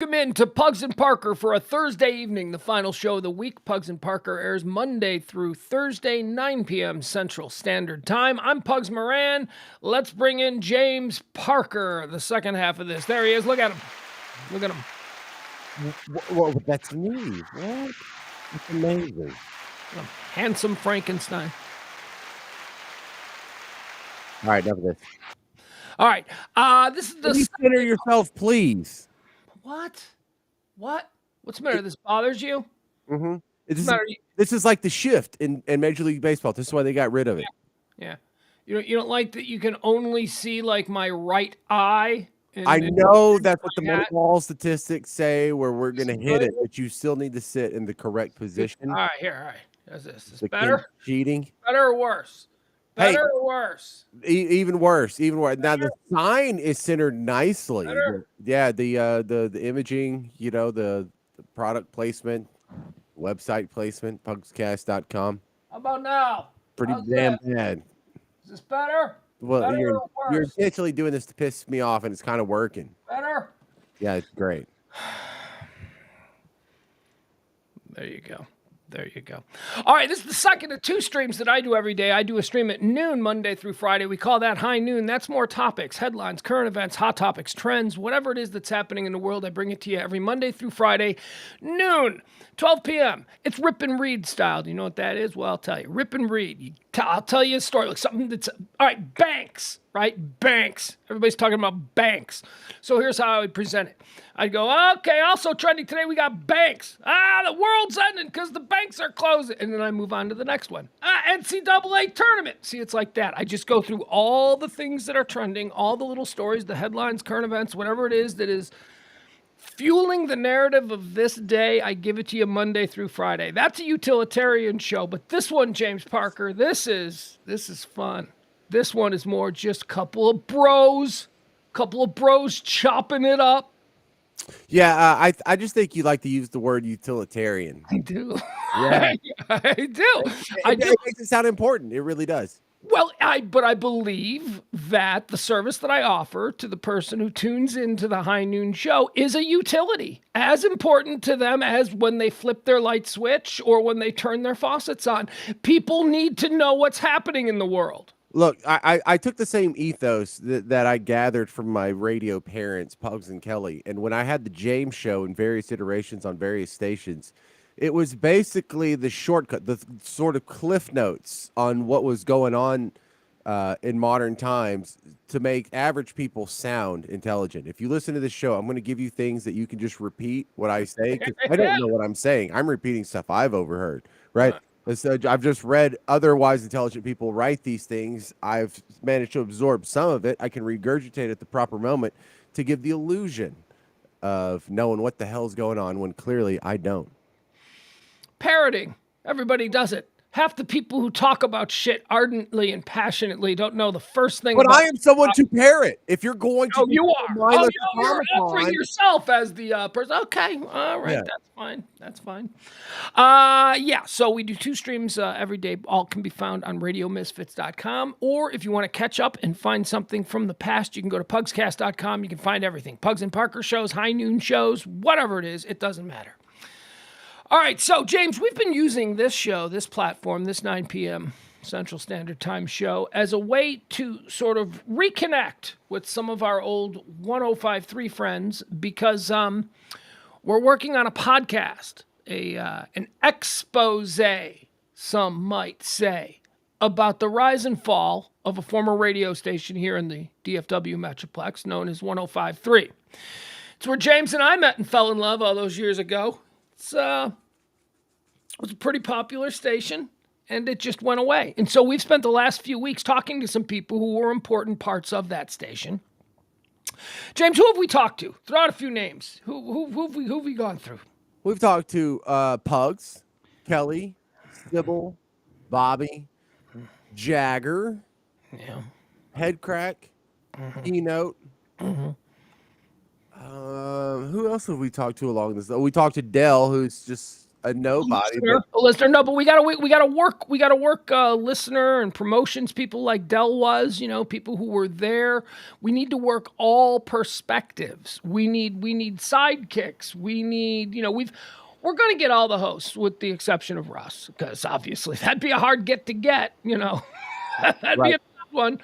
Welcome in to Pugs and Parker for a Thursday evening, the final show of the week. Pugs and Parker airs Monday through Thursday, 9 p.m. Central Standard Time. I'm Pugs Moran. Let's bring in James Parker, the second half of this. There he is. Look at him. Look at him. Well, that's me. What? That's amazing. Handsome Frankenstein. All right, enough of this. All right. This is the. Can you center yourself, please? What? What's the matter? This bothers you? Mm-hmm. This is like the shift in Major League Baseball. This is why they got rid of it. Yeah. You don't like that you can only see like my right eye? I know that's what the Moneyball statistics say, where we're going to hit it, but you still need to sit in the correct position. All right, here. All right. Is this better? Cheating? Better or worse? Better or worse? Even worse. Even worse. Now the sign is centered nicely. Yeah, the imaging, the product placement, website placement, pugscast.com. How about now? Pretty damn bad. Is this better? Well, better you're intentionally doing this to piss me off, and it's kind of working. Better? Yeah, it's great. There you go. There you go. All right, this is the second of two streams that I do every day. I do a stream at noon, Monday through Friday. We call that High Noon. That's more topics, headlines, current events, hot topics, trends, whatever it is that's happening in the world. I bring it to you every Monday through Friday, noon, 12 p.m. It's rip and read style. Do you know what that is? Well, I'll tell you. Rip and read. I'll tell you a story, like something that's, all right, banks, right? Banks. Everybody's talking about banks. So here's how I would present it. I'd go, okay, also trending today, we got banks. The world's ending because the banks are closing. And then I move on to the next one. NCAA tournament. See, it's like that. I just go through all the things that are trending, all the little stories, the headlines, current events, whatever it is that is fueling the narrative of this day. I give it to you Monday through Friday. That's a utilitarian show. But this one, James Parker, this is fun. This one is more just a couple of bros chopping it up. Yeah, I just think you like to use the word utilitarian. I do. Yeah. I do. It makes it sound important. It really does. Well, I believe that the service that I offer to the person who tunes into the High Noon show is a utility, as important to them as when they flip their light switch or when they turn their faucets on. People need to know what's happening in the world. Look, I took the same ethos that I gathered from my radio parents, Pugs and Kelly. And when I had the James show in various iterations on various stations, it was basically the shortcut, the sort of cliff notes on what was going on in modern times to make average people sound intelligent. If you listen to this show, I'm going to give you things that you can just repeat what I say, 'cause I don't know what I'm saying. I'm repeating stuff I've overheard, right? So I've just read otherwise intelligent people write these things. I've managed to absorb some of it. I can regurgitate at the proper moment to give the illusion of knowing what the hell's going on when clearly I don't. Parroting. Everybody does it. Half the people who talk about shit ardently and passionately don't know the first thing. But I am someone to parrot. If you're going to, you are. You're offering yourself as the person. Okay, all right, yeah. That's fine. Yeah. So we do two streams every day. All can be found on RadioMisfits.com. Or if you want to catch up and find something from the past, you can go to PugsCast.com. You can find everything: Pugs and Parker shows, High Noon shows, whatever it is. It doesn't matter. All right, so, James, we've been using this show, this platform, this 9 p.m. Central Standard Time show as a way to sort of reconnect with some of our old 105.3 friends because we're working on a podcast, an expose, some might say, about the rise and fall of a former radio station here in the DFW Metroplex known as 105.3. It's where James and I met and fell in love all those years ago. It was a pretty popular station, and it just went away. And so we've spent the last few weeks talking to some people who were important parts of that station. James, who have we talked to? Throw out a few names. Who have we gone through? We've talked to Pugs, Kelly, Sybil, Bobby, Jagger, Headcrack, Keynote. Mm-hmm. Who else have we talked to along this? We talked to Dell, who's just a nobody, but A listener. No, but we gotta work listener and promotions people like Dell was, people who were there. We need to work all perspectives. We need sidekicks. We need, we're gonna get all the hosts with the exception of Russ, because obviously that'd be a hard get to get, that'd be right. a tough one.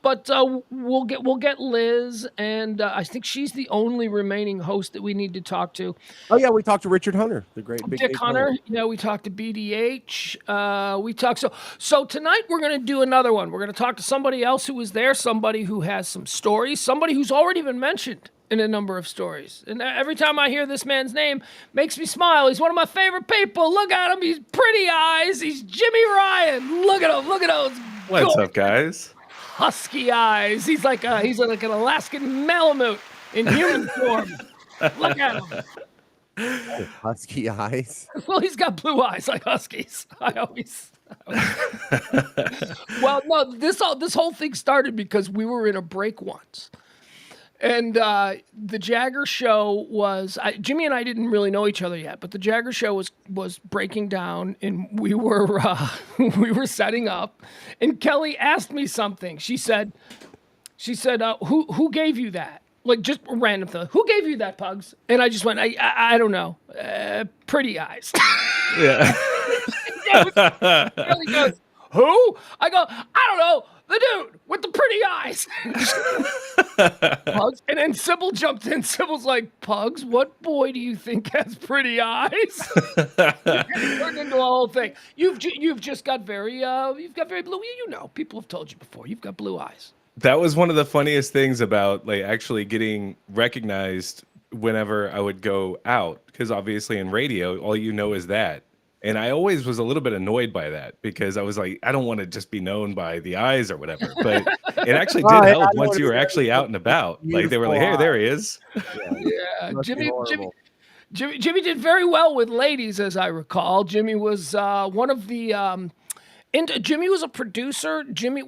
But we'll get Liz, and I think she's the only remaining host that we need to talk to. Oh yeah, we talked to Richard Hunter, the great Big Dick Hunter. Yeah, we talked to BDH. We talked so tonight we're going to do another one. We're going to talk to somebody else who was there, somebody who has some stories, somebody who's already been mentioned in a number of stories. And every time I hear this man's name, makes me smile. He's one of my favorite people. Look at him. He's pretty eyes. He's Jimmy Ryan. Look at him. Look at those. What's up, guys? Husky eyes. He's like an Alaskan Malamute in human form. Look at him. Husky eyes. Well, he's got blue eyes like huskies. I always. Well, no, this whole thing started because we were in a break once, and the Jagger show was. Jimmy and I didn't really know each other yet, but the Jagger show was breaking down, and we were we were setting up, and Kelly asked me something. She said, "Who gave you that?" Like, just a random thing. Who gave you that, Pugs? And I just went, I don't know. Pretty eyes. Yeah. Kelly goes, who? I go, I don't know. The dude with the pretty eyes. Pugs. And then Sybil jumped in. Sybil's like, Pugs, what boy do you think has pretty eyes? It turned into a whole thing. You've just got very blue. People have told you before. You've got blue eyes. That was one of the funniest things about like actually getting recognized whenever I would go out, because obviously in radio, all you know is that. And I always was a little bit annoyed by that because I was like, I don't want to just be known by the eyes or whatever. But it actually did help once you were actually out and about. Like they were like, hey, there he is. Yeah. Jimmy did very well with ladies, as I recall. Jimmy was one of the and Jimmy was a producer. Jimmy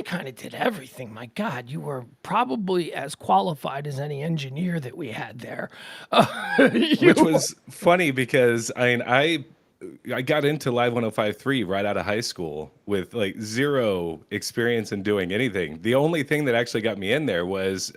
kind of did everything. My God, you were probably as qualified as any engineer that we had there. Which was funny because I got into Live 105.3 right out of high school with like zero experience in doing anything. The only thing that actually got me in there was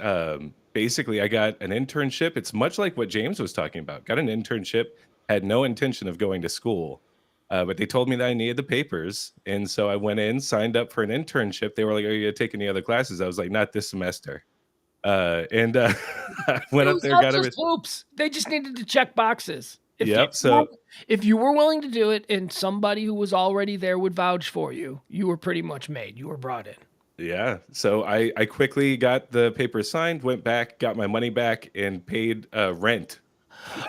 basically I got an internship. It's much like what James was talking about. Got an internship, had no intention of going to school. But they told me that I needed the papers. And so I went in, signed up for an internship. They were like, are you going to take any other classes? I was like, not this semester. I went up there, got everything. Hoops. They just needed to check boxes. If you were willing to do it and somebody who was already there would vouch for you, you were pretty much made. You were brought in. Yeah. So I quickly got the papers signed, went back, got my money back, and paid rent.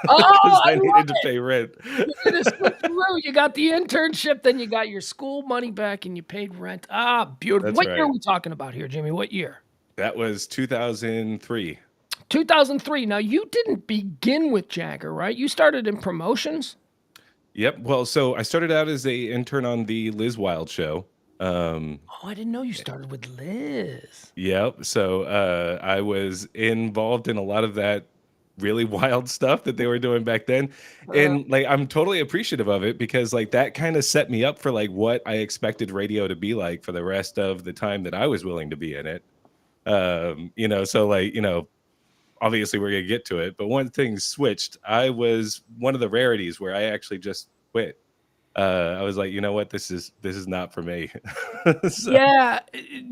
Oh, I needed to pay rent. You got the internship, then you got your school money back, and you paid rent. Ah, beautiful. That's what right. year are we talking about here, Jimmy? What year? That was 2003. 2003. Now, you didn't begin with Jagger, right? You started in promotions? Yep. Well, so I started out as an intern on the Liz Wild show. I didn't know you started with Liz. Yep. So I was involved in a lot of that really wild stuff that they were doing back then, and like I'm totally appreciative of it because like that kind of set me up for like what I expected radio to be like for the rest of the time that I was willing to be in it. So like obviously we're gonna get to it, but when things switched, I was one of the rarities where I actually just quit. I was like, you know what, this is not for me. So. Yeah,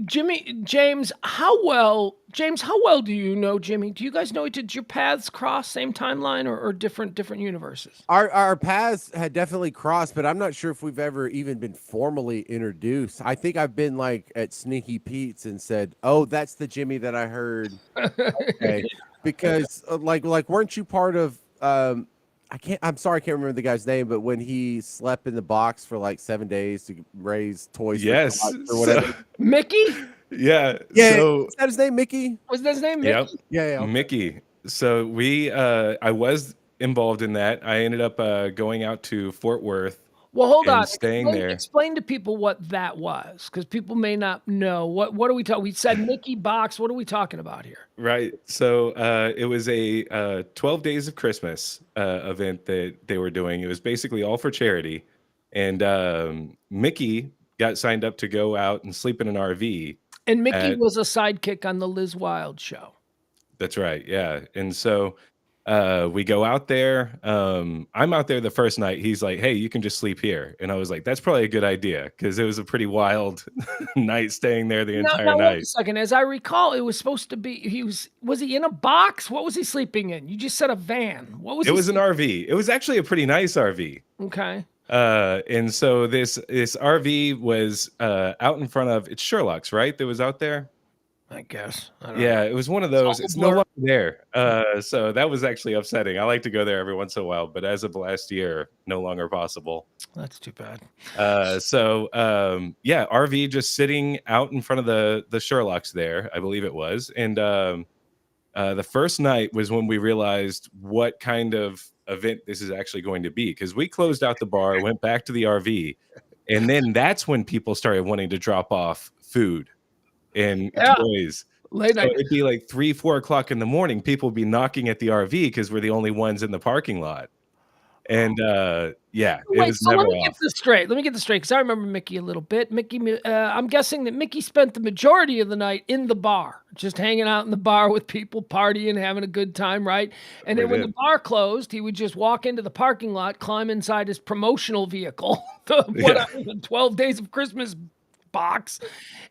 James, how well do you know Jimmy? Do you guys know? Did your paths cross same timeline or different universes? Our paths had definitely crossed, but I'm not sure if we've ever even been formally introduced. I think I've been like at Sneaky Pete's and said, "Oh, that's the Jimmy that I heard." Okay. Because like weren't you part of I'm sorry, I can't remember the guy's name, but when he slept in the box for like 7 days to raise toys yes or whatever. Mickey? Yeah. So, is that his name, Mickey? Was that his name, Mickey? Yep. Yeah. Okay. Mickey. So I was involved in that. I ended up going out to Fort Worth. Well, hold on. and staying there. Explain to people what that was, because people may not know. What are we talking? We said Mickey Box. What are we talking about here? Right. So it was a 12 Days of Christmas event that they were doing. It was basically all for charity. And Mickey got signed up to go out and sleep in an RV. And Mickey was a sidekick on the Liz Wild show. That's right. Yeah. And so we go out there. I'm out there the first night. He's like, "Hey, you can just sleep here." And I was like, "That's probably a good idea," because it was a pretty wild night staying there the entire now, night. wait a second. As I recall, it was supposed to be was he in a box? What was he sleeping in? You just said a van. What was it? Was an RV. It was actually a pretty nice RV. Okay. And so this RV was out in front of, it's Sherlock's, right? That was out there. I guess. I don't Yeah, know. it was one of those. It's no longer there. So that was actually upsetting. I like to go there every once in a while, but as of last year, no longer possible. That's too bad. Yeah, RV just sitting out in front of the Sherlock's there, I believe it was. And the first night was when we realized what kind of event this is actually going to be, because we closed out the bar, went back to the RV, and then that's when people started wanting to drop off food and toys. Late night. So it'd be like 3-4 o'clock in the morning. People would be knocking at the RV because we're the only ones in the parking lot. And yeah, it was never let me get this straight. Let me get this straight, because I remember Mickey a little bit. Mickey, I'm guessing that Mickey spent the majority of the night in the bar, just hanging out in the bar with people, partying, having a good time, right? And then when the bar closed, he would just walk into the parking lot, climb inside his promotional vehicle, the 12 Days of Christmas box,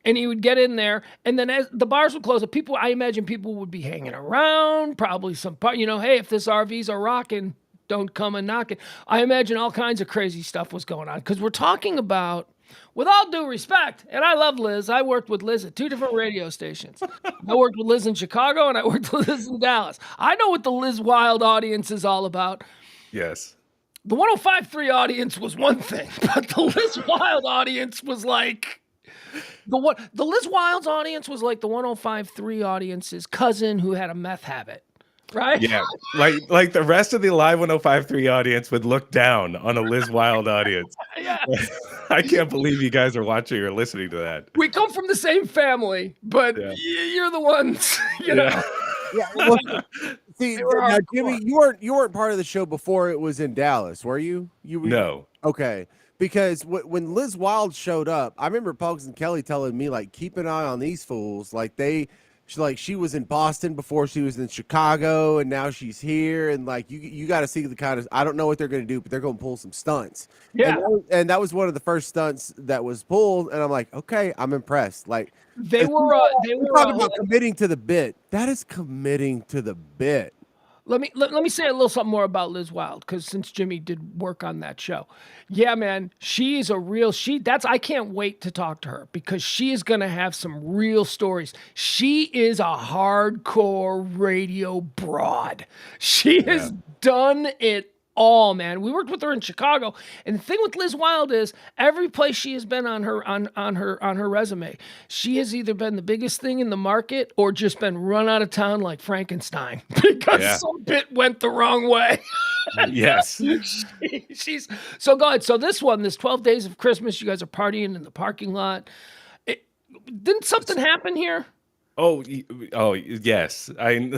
and he would get in there, and then as the bars would close, I imagine people would be hanging around, probably hey, if this RV's a rocking, don't come and knock it. I imagine all kinds of crazy stuff was going on, because we're talking about, with all due respect, and I love Liz. I worked with Liz at 2 different radio stations. I worked with Liz in Chicago, and I worked with Liz in Dallas. I know what the Liz Wild audience is all about. Yes. The 105.3 audience was one thing, but the Liz Wild audience was like... The Liz Wild's audience was like the 105.3 audience's cousin who had a meth habit. Right? Yeah. Like the rest of the Live 105.3 audience would look down on a Liz Wild audience. Yeah. I can't believe you guys are watching or listening to that. We come from the same family, but you're the ones, you know. Yeah. Well, see, now, Jimmy, you weren't part of the show before it was in Dallas, were you? No. Okay. Because when Liz Wild showed up, I remember Pugs and Kelly telling me, like, keep an eye on these fools. Like, she was in Boston before she was in Chicago, and now she's here. And, like, you got to see the kind of, I don't know what they're going to do, but they're going to pull some stunts. Yeah. And that was one of the first stunts that was pulled. And I'm like, okay, I'm impressed. Like, they were talking about committing to the bit. That is committing to the bit. Let me say a little something more about Liz Wild, because since Jimmy did work on that show. Yeah, man, she's a real I can't wait to talk to her, because she is going to have some real stories. She is a hardcore radio broad. She has done it all, man. We worked with her in Chicago, and the thing with Liz Wild is every place she has been on her resume, she has either been the biggest thing in the market or just been run out of town like Frankenstein because some bit went the wrong way. Yes. She's so good. So this 12 Days of Christmas, you guys are partying in the parking lot. Didn't something happen here? Oh yes.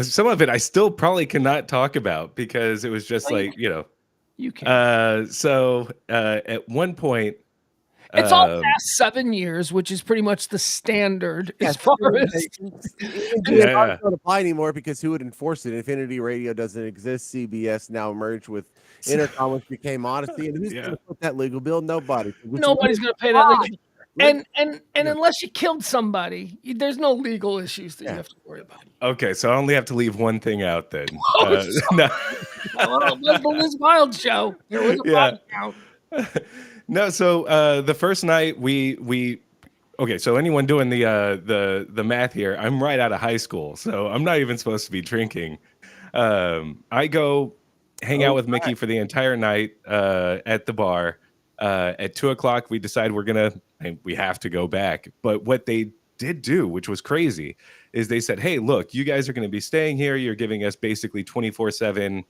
Some of it I still probably cannot talk about, because it was just you can. So at one point, it's all past 7 years, which is pretty much the standard as far as. It don't apply anymore, because who would enforce it? Infinity Radio doesn't exist. CBS now merged with Intercom, which became Odyssey, and who's going to put that legal bill? Nobody. Nobody's going to pay that legal. And unless you killed somebody, there's no legal issues that you have to worry about. Okay, so I only have to leave one thing out then. No. The Liz Wild show. There was a body count. No, so the first night we okay, so anyone doing the math here, I'm right out of high school, so I'm not even supposed to be drinking. I go hang out with Mickey for the entire night at the bar. At 2 o'clock, we decide we have to go back. But what they did do, which was crazy, is they said, "Hey, look, you guys are going to be staying here. You're giving us basically 24/7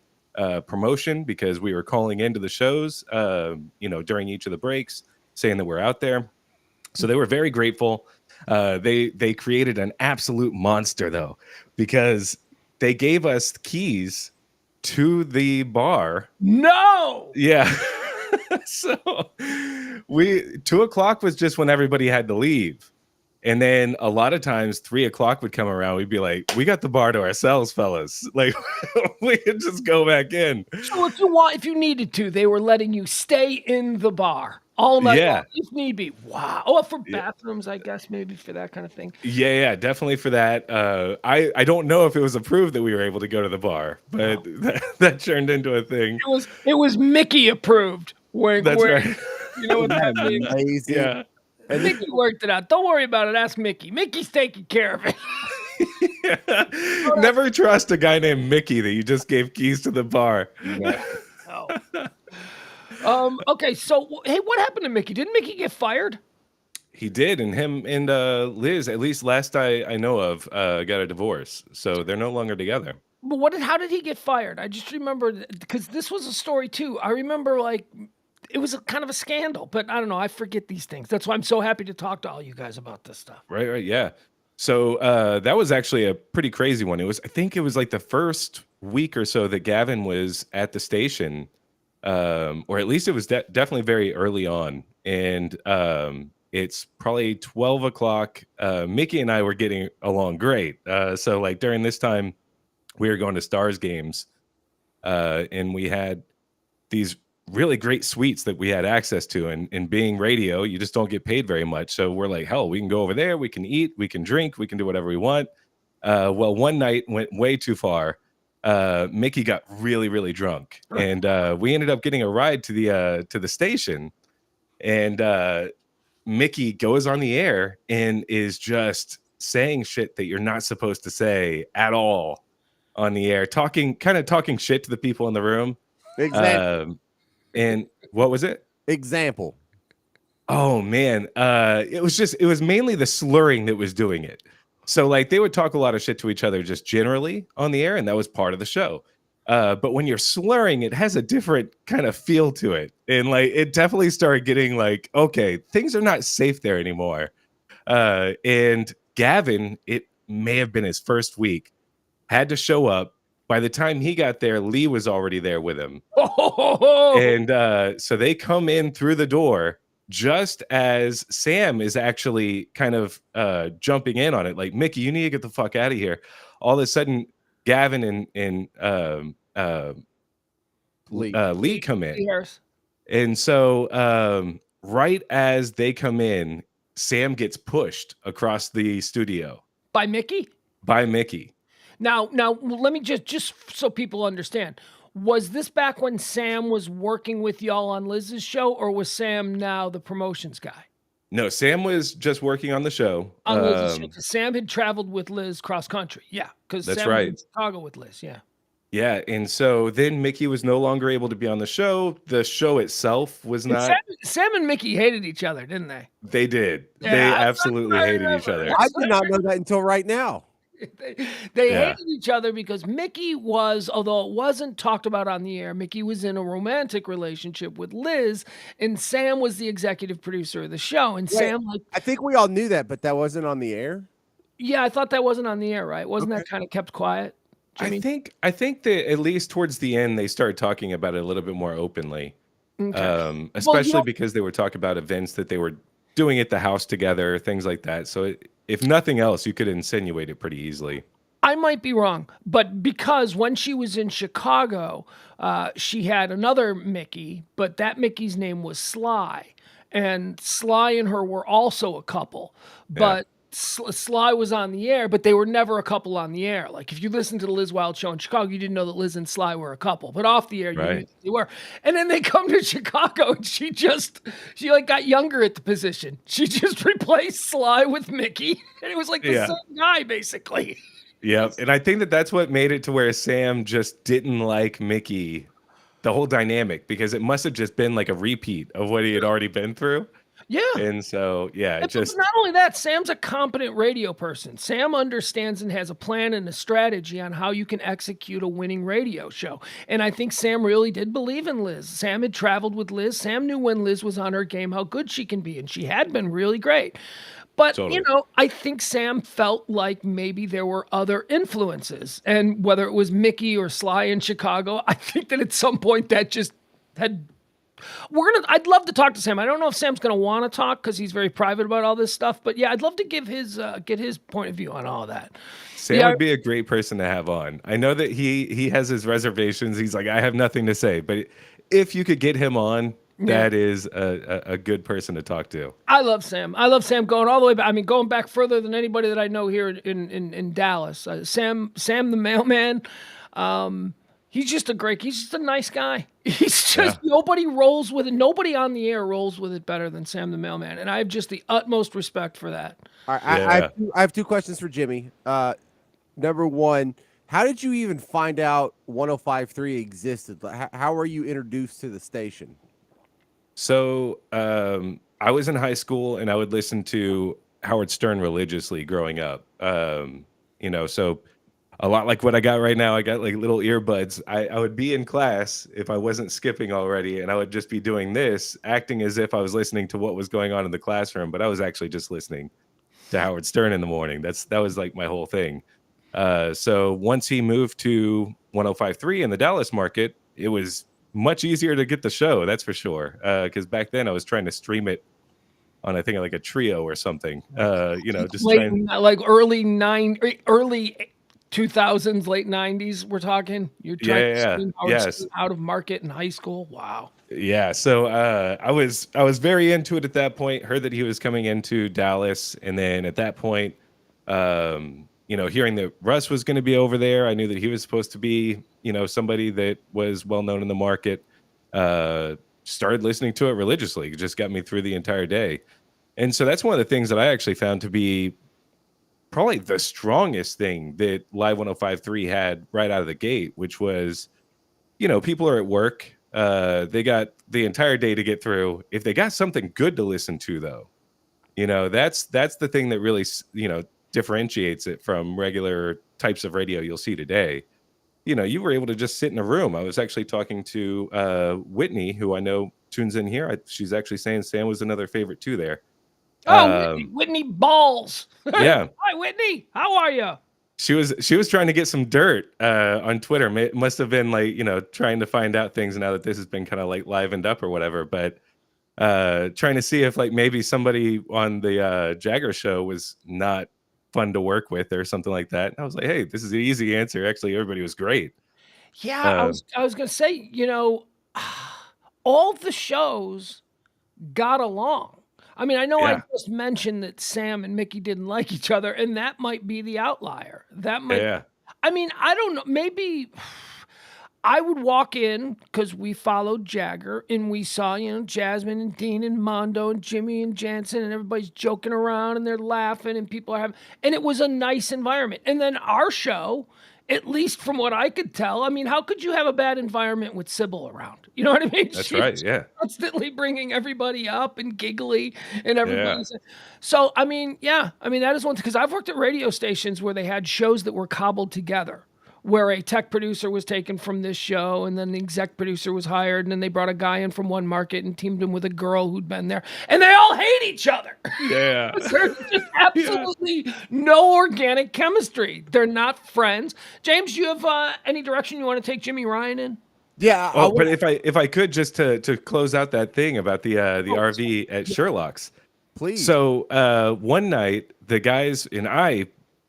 promotion because we were calling into the shows, during each of the breaks, saying that we're out there. So they were very grateful. They created an absolute monster though, because they gave us keys to the bar. No. Yeah. So 2:00 was just when everybody had to leave. And then a lot of times 3:00 would come around. We'd be like, we got the bar to ourselves, fellas. Like we could just go back in. So if you needed to, they were letting you stay in the bar all night long, if need be. Wow. Oh, for bathrooms, I guess, maybe for that kind of thing. Yeah, definitely for that. I don't know if it was approved that we were able to go to the bar, but that turned into a thing. It was Mickey approved. That's right. You know what that means? Amazing. Yeah. And Mickey worked it out. Don't worry about it. Ask Mickey. Mickey's taking care of it. Never trust a guy named Mickey that you just gave keys to the bar. Okay, so hey, what happened to Mickey? Didn't Mickey get fired? He did, and him and Liz, at least last I know of, got a divorce, so they're no longer together. But how did he get fired? I just remember because this was a story too. I remember it was kind of a scandal, but I don't know. I forget these things. That's why I'm so happy to talk to all you guys about this stuff. Right, yeah. So that was actually a pretty crazy one. I think it was like the first week or so that Gavin was at the station, or at least it was definitely very early on. And it's probably 12:00. Mickey and I were getting along great. So like during this time, we were going to Stars games, and we had these really great suites that we had access to. And being radio, you just don't get paid very much. So we're like, hell, we can go over there, we can eat, we can drink, we can do whatever we want. Well, one night went way too far. Mickey got really, really drunk, and we ended up getting a ride to the station. And Mickey goes on the air and is just saying shit that you're not supposed to say at all on the air, talking shit to the people in the room. Example. And what was it? Example. Oh man, it was mainly the slurring that was doing it. So like they would talk a lot of shit to each other just generally on the air, and that was part of the show. But when you're slurring, it has a different kind of feel to it, and like it definitely started getting like, okay, things are not safe there anymore. And Gavin, it may have been his first week, had to show up. By the time he got there, Lee was already there with him. And so they come in through the door just as Sam is actually kind of jumping in on it. Like, Mickey, you need to get the fuck out of here. All of a sudden, Gavin and Lee come in. And so right as they come in, Sam gets pushed across the studio. By Mickey? By Mickey. Now, let me just so people understand. Was this back when Sam was working with y'all on Liz's show, or was Sam now the promotions guy? No, Sam was just working on the show. On Liz's show. Sam had traveled with Liz cross country. Yeah, because that's Sam right. was in Chicago with Liz. Yeah. Yeah, and so then Mickey was no longer able to be on the show. The show itself was not. Sam and Mickey hated each other, didn't they? They did. Yeah, they absolutely hated each other. I did not know that until right now. They hated each other because Mickey was, although it wasn't talked about on the air, Mickey was in a romantic relationship with Liz, and Sam was the executive producer of the show. And Sam, I think we all knew that, but that wasn't on the air. Yeah, I thought that wasn't on the air, right? Wasn't that kind of kept quiet? I think that at least towards the end they started talking about it a little bit more openly, especially because they were talking about events that they were doing at the house together, things like that. So if nothing else, you could insinuate it pretty easily. I might be wrong, but because when she was in Chicago, she had another Mickey, but that Mickey's name was Sly, and Sly and her were also a couple, but Sly was on the air, but they were never a couple on the air. Like if you listened to the Liz Wild show in Chicago, you didn't know that Liz and Sly were a couple, but off the air, you knew they were. And then they come to Chicago, and she got younger at the position. She just replaced Sly with Mickey, and it was like the same guy basically. Yeah, and I think that's what made it to where Sam just didn't like Mickey, the whole dynamic, because it must have just been like a repeat of what he had already been through. Yeah. And so, yeah, But just not only that, Sam's a competent radio person. Sam understands and has a plan and a strategy on how you can execute a winning radio show. And I think Sam really did believe in Liz. Sam had traveled with Liz. Sam knew when Liz was on her game how good she can be, and she had been really great. But, totally. I think Sam felt like maybe there were other influences. And whether it was Mickey or Sly in Chicago, I think that at some point that just had I'd love to talk to Sam. I don't know if Sam's gonna want to talk because he's very private about all this stuff. But yeah, I'd love to give get his point of view on all of that. Sam would be a great person to have on. I know that he has his reservations. He's like, I have nothing to say. But if you could get him on, that is a good person to talk to. I love Sam. I love Sam going all the way back. I mean, going back further than anybody that I know here in Dallas. Sam the mailman. He's just a nice guy. He's just nobody rolls with it. Nobody on the air rolls with it better than Sam the mailman, and I have just the utmost respect for that. All right, I have two questions for Jimmy. Number one, how did you even find out 105.3 existed? How were you introduced to the station? So I was in high school and I would listen to Howard Stern religiously growing up. So a lot like what I got right now, I got like little earbuds. I would be in class if I wasn't skipping already, and I would just be doing this, acting as if I was listening to what was going on in the classroom, but I was actually just listening to Howard Stern in the morning. That was like my whole thing. So once he moved to 105.3 in the Dallas market, it was much easier to get the show, that's for sure. Because back then I was trying to stream it on, I think, like a Trio or something. Just like early 2000s, late 90s. We're talking. You're trying to stream Howard Stern out of market in high school. Wow. Yeah, so I was very into it at that point. Heard that he was coming into Dallas, and then at that point, hearing that Russ was going to be over there, I knew that he was supposed to be, somebody that was well known in the market. Started listening to it religiously. It just got me through the entire day, and so that's one of the things that I actually found to be probably the strongest thing that Live 105.3 had right out of the gate, which was, people are at work. They got the entire day to get through. If they got something good to listen to, though, that's the thing that really, differentiates it from regular types of radio you'll see today. You were able to just sit in a room. I was actually talking to Whitney, who I know tunes in here. She's actually saying Sam was another favorite too there. Oh, Whitney Balls. Yeah. Hi, Whitney. How are you? She was trying to get some dirt on Twitter. It must have been like, trying to find out things now that this has been kind of like livened up or whatever. But trying to see if like maybe somebody on the Jagger show was not fun to work with or something like that. And I was like, hey, this is an easy answer. Actually, everybody was great. Yeah, I was going to say, all the shows got along. I mean, I know I just mentioned that Sam and Mickey didn't like each other, and that might be the outlier. That might. Yeah. I mean, I don't know. Maybe I would walk in because we followed Jagger, and we saw, Jasmine and Dean and Mondo and Jimmy and Jansen, and everybody's joking around and they're laughing, and people are having, and it was a nice environment. And then our show, at least from what I could tell, I mean, how could you have a bad environment with Sybil around? You know what I mean? That's right, yeah. Constantly bringing everybody up and giggly and everybody. Yeah. So, I mean, that is one thing, because I've worked at radio stations where they had shows that were cobbled together, where a tech producer was taken from this show, and then the exec producer was hired, and then they brought a guy in from one market and teamed him with a girl who'd been there, and they all hate each other. Yeah. There's just absolutely no organic chemistry. They're not friends. James, do you have any direction you want to take Jimmy Ryan in? Yeah. But if I could, just to close out that thing about the RV at Sherlock's. Please. So one night, the guys and I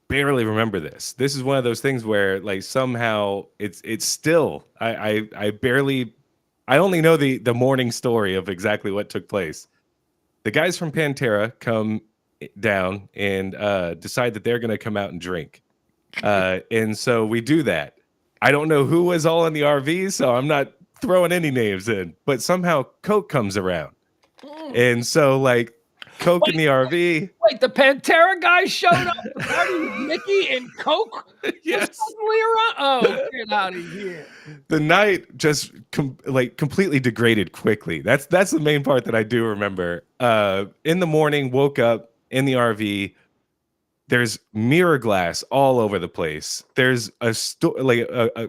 barely remember this. This is one of those things where like somehow it's still I only know the morning story of exactly what took place. The guys from Pantera come down and decide that they're going to come out and drink, and so we do that. I don't know who was all in the RV, so I'm not throwing any names in. But somehow Coke comes around, and so like Coke in the RV. Wait, the Pantera guy showed up to party with Mickey and Coke Yes. suddenly around? Oh, get out of here. The night just completely degraded quickly. That's the main part that I do remember. In the morning, woke up in the RV. There's mirror glass all over the place. There's a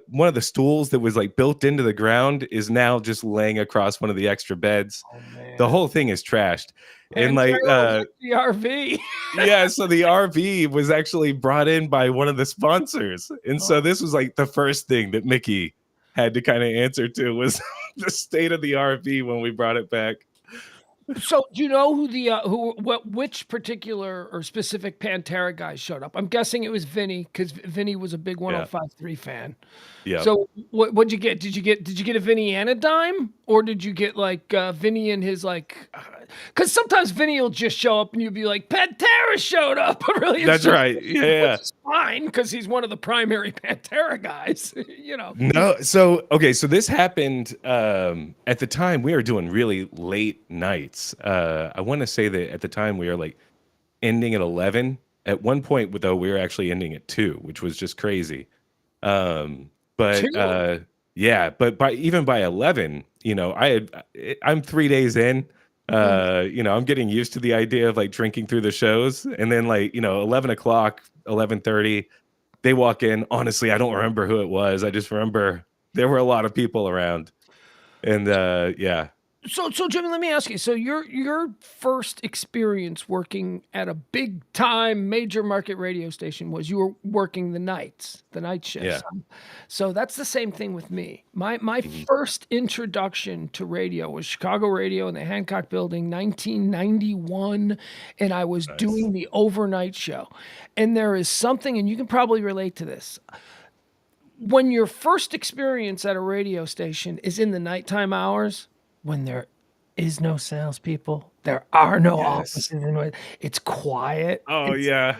one of the stools that was like built into the ground is now just laying across one of the extra beds. Oh, man. The whole thing is trashed. And like the RV. yeah, so the RV was actually brought in by one of the sponsors. And so this was like the first thing that Mickey had to kind of answer to was the state of the RV when we brought it back. So, do you know who which particular or specific Pantera guys showed up? I'm guessing it was Vinny, because Vinny was a big 105.3 fan. Yeah. So, what'd you get? Did you get a Vinny and a dime, or did you get like Vinny and his like? Because sometimes Vinny will just show up and you'll be like, Pantera showed up. Really, that's right. Yeah, which is fine because he's one of the primary Pantera guys. You know. No, so this happened at the time we were doing really late nights. I want to say that at the time we were like ending at 11. At one point, though, we were actually ending at 2, which was just crazy. But yeah, but by 11, you know, I'm 3 days in. You know, I'm getting used to the idea of like drinking through the shows, and then like, you know, 11 o'clock, 11:30, they walk in. Honestly, I don't remember who it was. I just remember there were a lot of people around, and yeah. So Jimmy, let me ask you. So your first experience working at a big time major market radio station was you were working the night shifts. Yeah. So that's the same thing with me. My first introduction to radio was Chicago radio in the Hancock Building, 1991, and I was doing the overnight show. And there is something, and you can probably relate to this. When your first experience at a radio station is in the nighttime hours, when there is no salespeople, there are no offices, it's quiet. Yeah.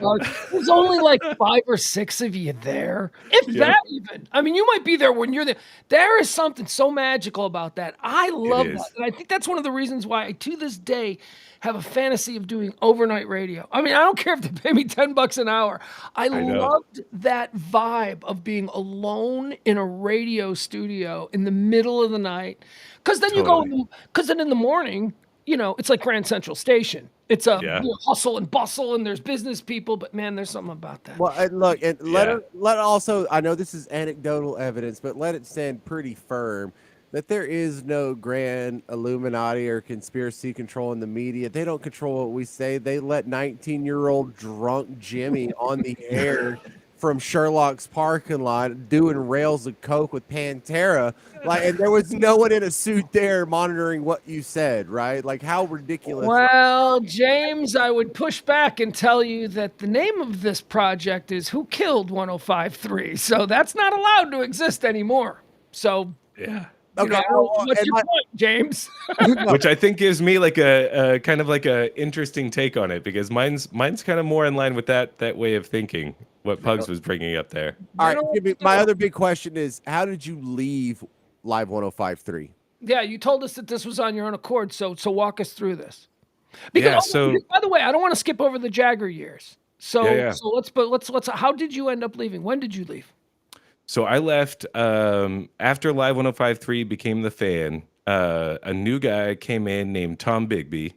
There's only like 5 or 6 of you there, if that even. I mean, you might be there when you're there. There is something so magical about that. I love that, and I think that's one of the reasons why I, to this day, have a fantasy of doing overnight radio. I mean, I don't care if they pay me $10 an hour. I loved that vibe of being alone in a radio studio in the middle of the night. Because then then in the morning, you know, it's like Grand Central Station. It's a hustle and bustle, and there's business people. But man, there's something about that. Well, and look, and let also. I know this is anecdotal evidence, but let it stand pretty firm that there is no grand Illuminati or conspiracy control in the media. They don't control what we say. They let 19-year-old drunk Jimmy on the air from Sherlock's parking lot doing rails of coke with Pantera, like, and there was no one in a suit there monitoring what you said, right? Like, how ridiculous. Well, James, I would push back and tell you that the name of this project is Who Killed 105.3, so that's not allowed to exist anymore. So yeah. Okay, what's your point, James? Which I think gives me like a kind of like a interesting take on it, because mine's kind of more in line with that way of thinking. What Pugs was bringing up there. All right, my other big question is, how did you leave Live 105.3? Yeah, you told us that this was on your own accord, so walk us through this. Because by the way, I don't want to skip over the Jagger years. So let's how did you end up leaving? When did you leave? So I left after Live 105.3 became the fan. A new guy came in named Tom Bigby.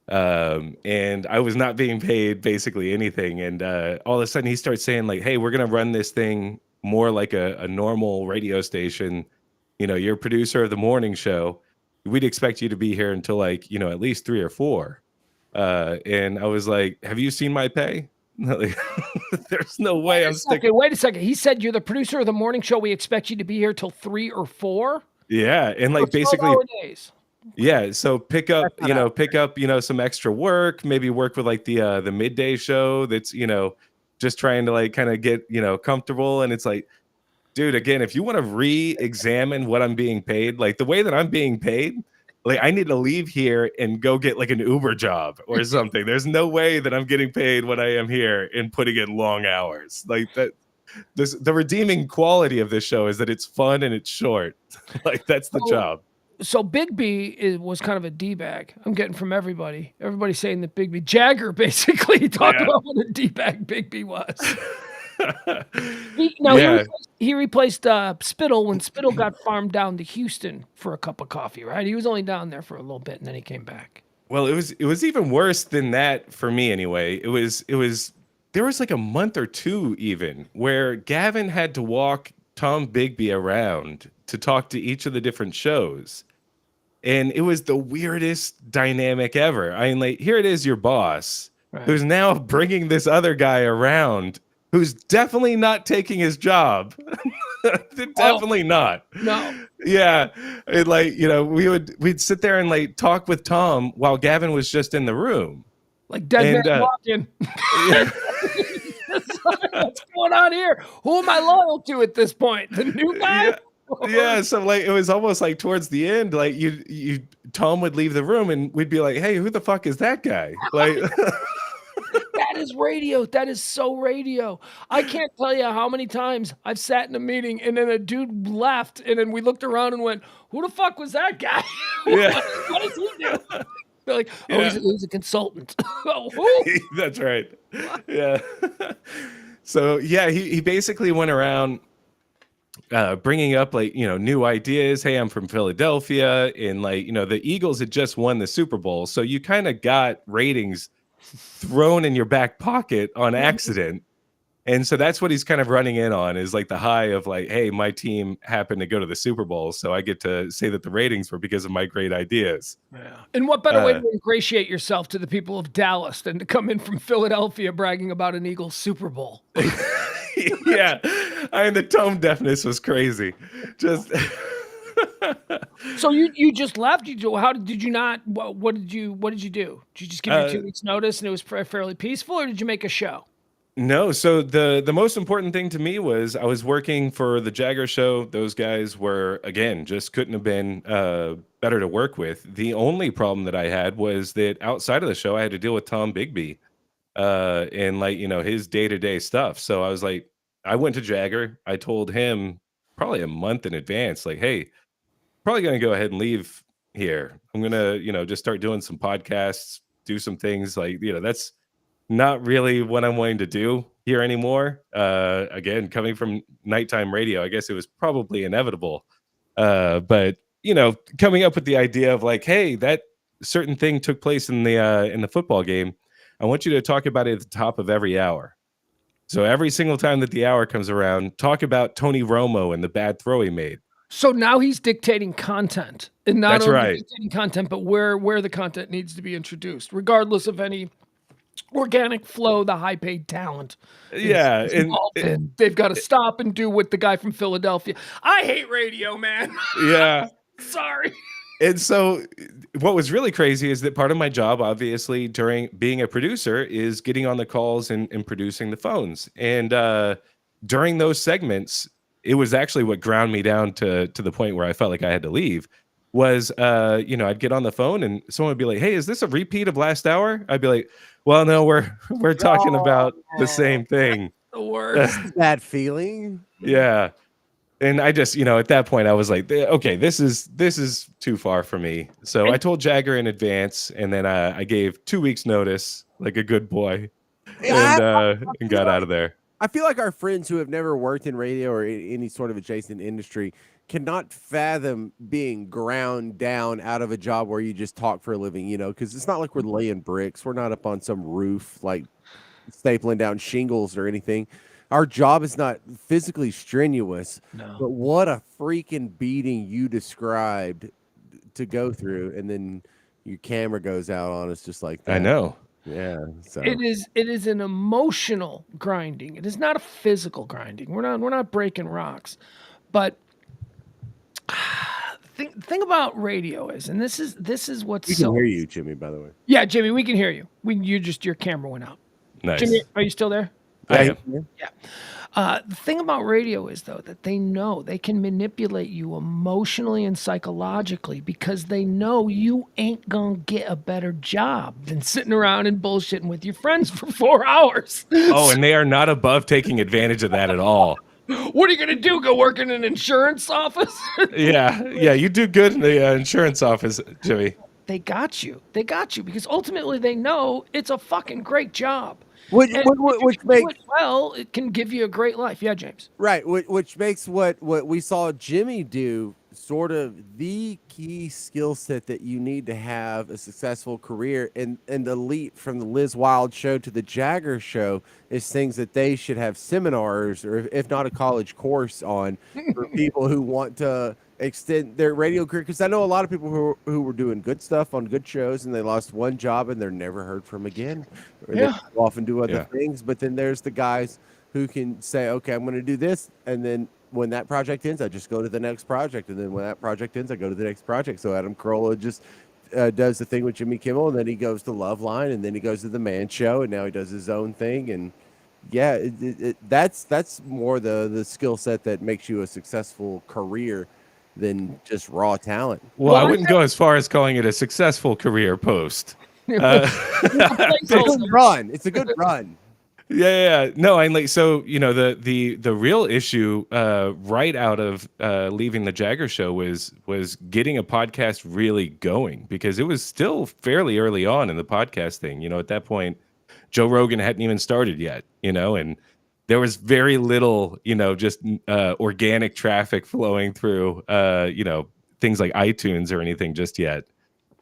And I was not being paid basically anything. And all of a sudden he starts saying like, hey, we're going to run this thing more like a normal radio station. You know, you're a producer of the morning show. We'd expect you to be here until like, you know, at least 3 or 4. And I was like, have you seen my pay? There's no way I'm sticking. Wait a second. He said you're the producer of the morning show. We expect you to be here till 3 or 4. Yeah. And like basically days. Yeah, so pick up some extra work, maybe work with like the midday show that's, you know, just trying to like kind of get, you know, comfortable. And it's like, dude, again, if you want to re-examine what I'm being paid, like the way that I'm being paid, like I need to leave here and go get like an Uber job or something. There's no way that I'm getting paid when I am here and putting in long hours. Like that. The redeeming quality of this show is that it's fun and it's short. Like that's the job. So Big B was kind of a D-bag. I'm getting from everybody. Everybody's saying that Big B Jagger basically talked about what a D-bag Big B was. He replaced Spittle when Spittle got farmed down to Houston for a cup of coffee, right? He was only down there for a little bit and then he came back. Well, it was even worse than that for me anyway. It was there was like a month or two even where Gavin had to walk Tom Bigby around to talk to each of the different shows. And it was the weirdest dynamic ever. I mean, like, here it is, your boss, who's now bringing this other guy around, who's definitely not taking his job. Definitely not. No. Yeah. And like, you know, we'd sit there and like talk with Tom while Gavin was just in the room. Like dead man walking. What's going on here? Who am I loyal to at this point? The new guy? Yeah, so like it was almost like towards the end, like you Tom would leave the room and we'd be like, "Hey, who the fuck is that guy?" Like that is radio. That is so radio. I can't tell you how many times I've sat in a meeting and then a dude left and then we looked around and went, "Who the fuck was that guy? Yeah. What does he do?" They're like, "Oh, yeah. he's a consultant." Oh, that's right. Yeah. So yeah, he basically went around bringing up like, you know, new ideas. Hey, I'm from Philadelphia, and like, you know, the Eagles had just won the Super Bowl, so you kind of got ratings thrown in your back pocket on accident. And so that's what he's kind of running in on, is like the high of like, hey, my team happened to go to the Super Bowl, so I get to say that the ratings were because of my great ideas. Yeah. And what better way to ingratiate yourself to the people of Dallas than to come in from Philadelphia bragging about an Eagles Super Bowl? Yeah. I mean, the tone deafness was crazy. Just So you just left? How did you not? What did you do? Did you just give your 2 weeks notice and it was fairly peaceful, or did you make a show? No. So the most important thing to me was I was working for the Jagger show. Those guys were, again, just couldn't have been better to work with. The only problem that I had was that outside of the show, I had to deal with Tom Bigby and like, you know, his day-to-day stuff. So I was like, I went to Jagger. I told him probably a month in advance, like, hey, probably going to go ahead and leave here. I'm going to, you know, just start doing some podcasts, do some things like, you know, that's not really what I'm wanting to do here anymore. Again, coming from nighttime radio, I guess it was probably inevitable. But, you know, coming up with the idea of like, hey, that certain thing took place in the football game. I want you to talk about it at the top of every hour. So every single time that the hour comes around, talk about Tony Romo and the bad throw he made. So now he's dictating content, and not That's only right. dictating content, but where the content needs to be introduced, regardless of any organic flow the high-paid talent. Yeah, They've got to stop and do what the guy from Philadelphia. I hate radio, man. Yeah, sorry. And so what was really crazy is that part of my job, obviously, during being a producer is getting on the calls and producing the phones. And during those segments, it was actually what ground me down to the point where I felt like I had to leave was, you know, I'd get on the phone and someone would be like, hey, is this a repeat of last hour? I'd be like, well, no, we're talking about the same thing. The worst. That feeling. Yeah. And I just, you know, at that point I was like, okay, this is too far for me. So I told Jagger in advance, and then I gave 2 weeks notice, like a good boy, and got out of there. I feel like our friends who have never worked in radio or any sort of adjacent industry cannot fathom being ground down out of a job where you just talk for a living, you know, because it's not like we're laying bricks. We're not up on some roof, like stapling down shingles or anything. Our job is not physically strenuous, but what a freaking beating you described to go through. And then your camera goes out on us just like that. I know. Yeah. So it is an emotional grinding. It is not a physical grinding. We're not breaking rocks. But thing about radio is, and this is what's we can hear you, Jimmy, by the way. Yeah, Jimmy, we can hear you. Your camera went out. Nice. Jimmy, are you still there? I am. Yeah. The thing about radio is, though, that they know they can manipulate you emotionally and psychologically because they know you ain't gonna get a better job than sitting around and bullshitting with your friends for 4 hours. Oh, and they are not above taking advantage of that at all. What are you gonna do? Go work in an insurance office? Yeah, you do good in the insurance office, Jimmy. They got you. They got you because ultimately they know it's a fucking great job. Which, And if you which can do makes it well, it can give you a great life. Yeah, James. right, which makes what we saw Jimmy do sort of the key skill set that you need to have a successful career. And the leap from the Liz Wild show to the Jagger show is things that they should have seminars or if not a college course on for people who want to extend their radio career. Because I know a lot of people who were doing good stuff on good shows and they lost one job and they're never heard from again, or they Yeah. go off and do other Yeah. things. But then there's the guys who can say, okay, I'm going to do this. And then when that project ends, I just go to the next project. And then when that project ends, I go to the next project. So Adam Carolla just does the thing with Jimmy Kimmel. And then he goes to Loveline. And then he goes to the Man Show. And now he does his own thing. And yeah, that's more the skill set that makes you a successful career than just raw talent. Well, I wouldn't go as far as calling it a successful career post. It's a good run. It's a good run. Yeah. No, and like so, the real issue right out of leaving the Jagger show was getting a podcast really going because it was still fairly early on in the podcast thing. At that point, Joe Rogan hadn't even started yet, and there was very little, just organic traffic flowing through things like iTunes or anything just yet.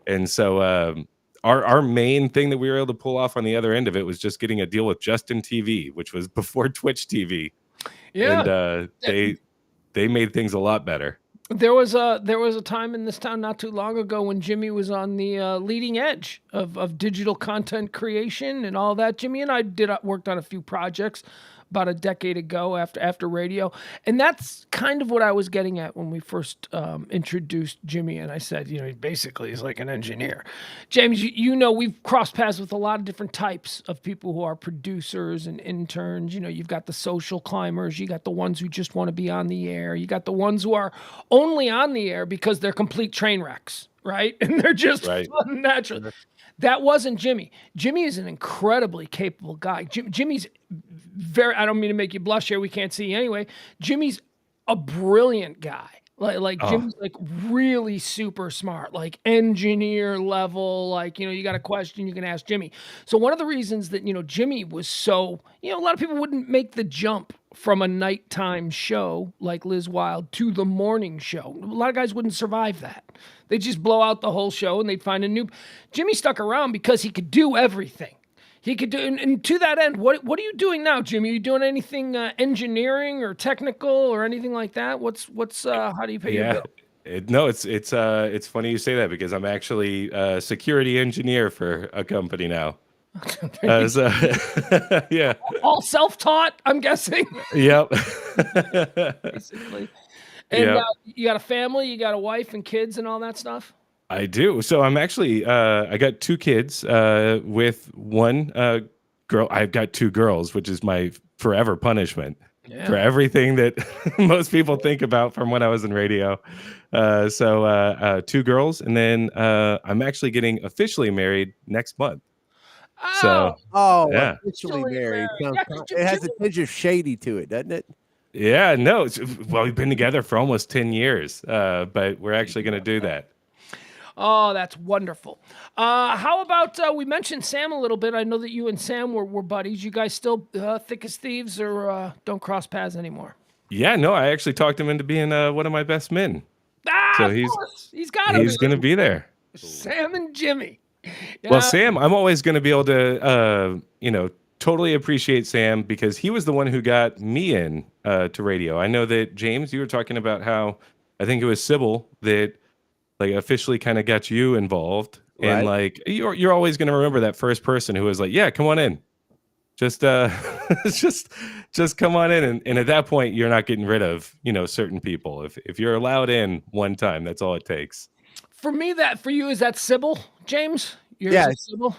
And so our main thing that we were able to pull off on the other end of it was just getting a deal with Justin TV, which was before Twitch TV. Yeah. And they made things a lot better. There was a time in this town not too long ago when Jimmy was on the leading edge of digital content creation and all that. Jimmy and I worked on a few projects about a decade ago after radio, and that's kind of what I was getting at when we first introduced Jimmy. And I said, he basically is like an engineer. James, we've crossed paths with a lot of different types of people who are producers and interns. You've got the social climbers, you got the ones who just want to be on the air, you got the ones who are only on the air because they're complete train wrecks, right? And they're just natural. That wasn't Jimmy. Jimmy is an incredibly capable guy. Jimmy's I don't mean to make you blush here. We can't see you anyway. Jimmy's a brilliant guy. Jimmy's like really super smart, like engineer level. Like, you got a question, you can ask Jimmy. So one of the reasons that, Jimmy was so, a lot of people wouldn't make the jump from a nighttime show like Liz Wild to the morning show. A lot of guys wouldn't survive that. They'd just blow out the whole show and they'd find a new. Jimmy stuck around because he could do everything. He could do, and to that end, what are you doing now, Jimmy? Are you doing anything engineering or technical or anything like that? What's how do you pay your bill? It's funny you say that because I'm actually a security engineer for a company now. Yeah, all self-taught, I'm guessing. Yep. Basically, and you got a family, you got a wife and kids and all that stuff. I do. So I'm actually, I got 2 kids with one girl. I've got 2 girls, which is my forever punishment for everything that most people think about from when I was in radio. So 2 girls. And then I'm actually getting officially married next month. Oh, yeah. Officially married. It has a tinge of shady to it, doesn't it? Yeah, no. Well, we've been together for almost 10 years, but we're actually going to do that. Oh, that's wonderful. How about we mentioned Sam a little bit. I know that you and Sam were buddies. You guys still thick as thieves or don't cross paths anymore? Yeah, no, I actually talked him into being one of my best men. So he's going to be there. Sam and Jimmy. Yeah. Well, Sam, I'm always going to be able to, totally appreciate Sam because he was the one who got me in to radio. I know that, James, you were talking about how I think it was Sybil that like officially kind of got you involved. Right. And like, you're always going to remember that first person who was like, yeah, come on in. Just just come on in. And at that point, you're not getting rid of, certain people. If you're allowed in one time, that's all it takes. For you, is that Sybil, James? Sybil?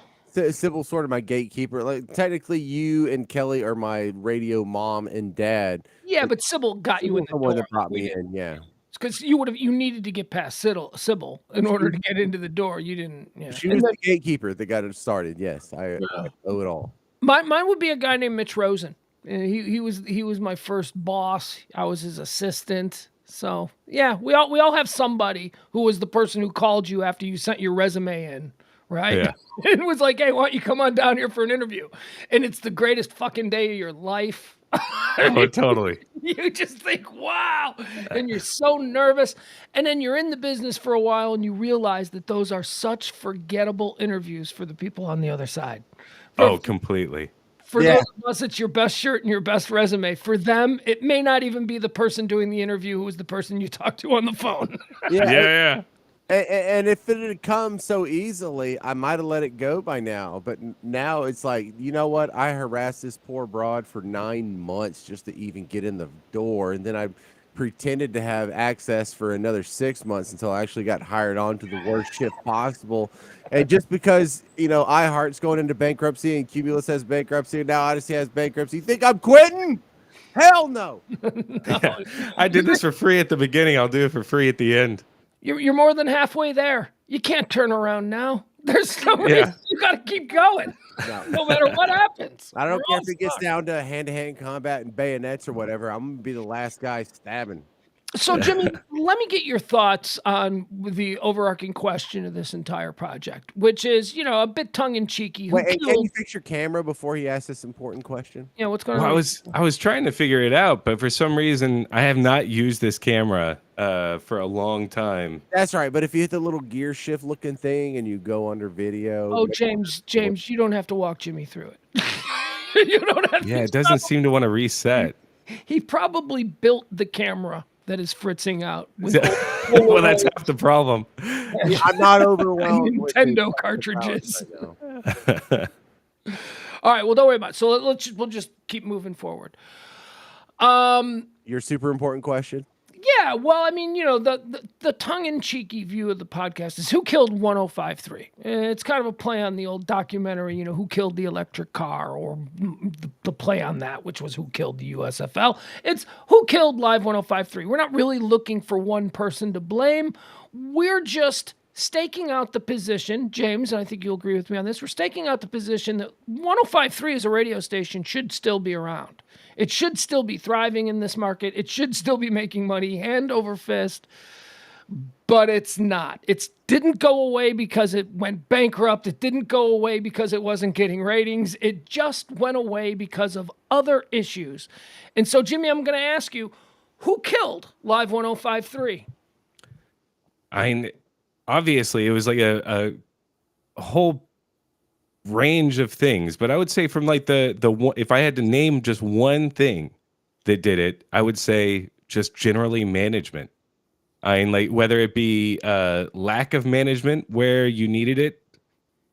Sybil's sort of my gatekeeper. Like technically, you and Kelly are my radio mom and dad. Yeah, but Sybil got you in the door. That brought me in. Yeah, because you needed to get past Sybil in order to get into the door. You didn't. Yeah. She was the gatekeeper that got it started. Yes, I owe it all. Mine would be a guy named Mitch Rosen. And he was my first boss. I was his assistant. So yeah, we all have somebody who was the person who called you after you sent your resume in, right? Yeah. It was like, hey, why don't you come on down here for an interview? And it's the greatest fucking day of your life. Oh, totally. You just think, wow, and you're so nervous. And then you're in the business for a while and you realize that those are such forgettable interviews for the people on the other side. Oh, completely. For those of us, it's your best shirt and your best resume. For them, it may not even be the person doing the interview who was the person you talked to on the phone. Yeah. And if it had come so easily, I might have let it go by now. But now it's like, you know what? I harassed this poor broad for 9 months just to even get in the door. And then I pretended to have access for another 6 months until I actually got hired on to the worst shift possible. And just because, iHeart's going into bankruptcy and Cumulus has bankruptcy and now Odyssey has bankruptcy, you think I'm quitting? Hell no. Yeah. I did this for free at the beginning. I'll do it for free at the end. You're more than halfway there. You can't turn around now. There's no reason. You got to keep going, no matter what happens. I don't care if it gets down to hand-to-hand combat and bayonets or whatever. I'm going to be the last guy stabbing. So, Jimmy, let me get your thoughts on the overarching question of this entire project, which is, a bit tongue-in-cheeky. Wait, can you fix your camera before he asks this important question? Yeah, what's going on? I was trying to figure it out, but for some reason, I have not used this camera for a long time. That's right, but if you hit the little gear shift looking thing and you go under video. Oh, James, you don't have to walk Jimmy through it. You don't have to. Yeah, it doesn't seem to want to reset. He probably built the camera that is fritzing out. Well, that's half the problem. Yeah, I'm not overwhelmed. Nintendo cartridges. All right, well, don't worry about it. So we'll just keep moving forward. Your super important question. Yeah, well, I mean, the tongue-in-cheeky view of the podcast is who killed 105.3. It's kind of a play on the old documentary, who killed the electric car, or the play on that, which was who killed the USFL. It's who killed Live 105.3. We're not really looking for one person to blame. We're just staking out the position, James, and I think you'll agree with me on this. We're staking out the position that 105.3 as a radio station should still be around. It should still be thriving in this market. It should still be making money hand over fist, but it's not. It didn't go away because it went bankrupt. It didn't go away because it wasn't getting ratings. It just went away because of other issues. And so, Jimmy, I'm going to ask you, who killed Live 105.3? Obviously, it was like a whole range of things, but I would say from like the one, if I had to name just one thing that did it, I would say just generally management. Like whether it be lack of management where you needed it,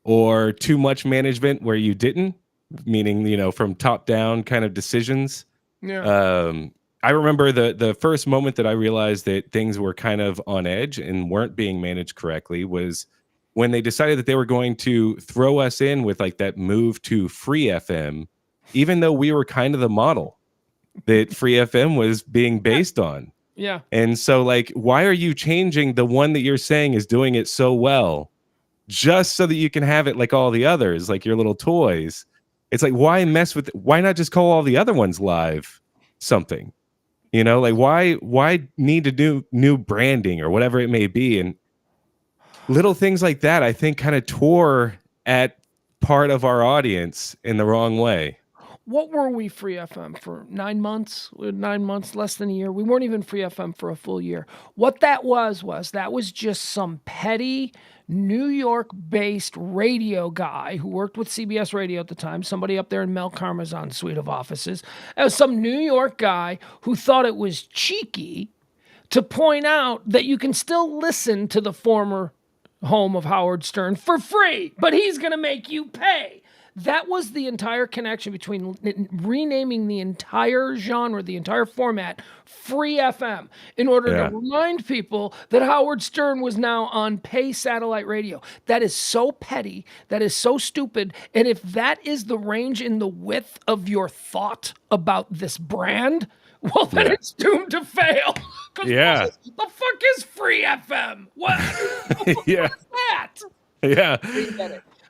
or too much management where you didn't, meaning from top down kind of decisions. Yeah. I remember the first moment that I realized that things were kind of on edge and weren't being managed correctly was when they decided that they were going to throw us in with like that move to free FM, even though we were kind of the model that free FM was being based on. Yeah. And so like, why are you changing the one that you're saying is doing it so well just so that you can have it like all the others, like your little toys? It's like, why not just call all the other ones live something? Like why need to do new branding or whatever it may be? And little things like that, I think, kind of tore at part of our audience in the wrong way. What were we free FM for? 9 months? 9 months, less than a year. We weren't even free FM for a full year. What that was that was just some petty New York-based radio guy who worked with CBS Radio at the time, somebody up there in Mel Karmazon's suite of offices. It was some New York guy who thought it was cheeky to point out that you can still listen to the former home of Howard Stern for free, but he's going to make you pay. That was the entire connection between renaming the entire genre, the entire format, Free FM, in order to remind people that Howard Stern was now on pay satellite radio. That is so petty. That is so stupid. And if that is the range in the width of your thought about this brand, well, then it's doomed to fail. Yeah. The fuck is Free FM? What? Yeah. What's that? Yeah.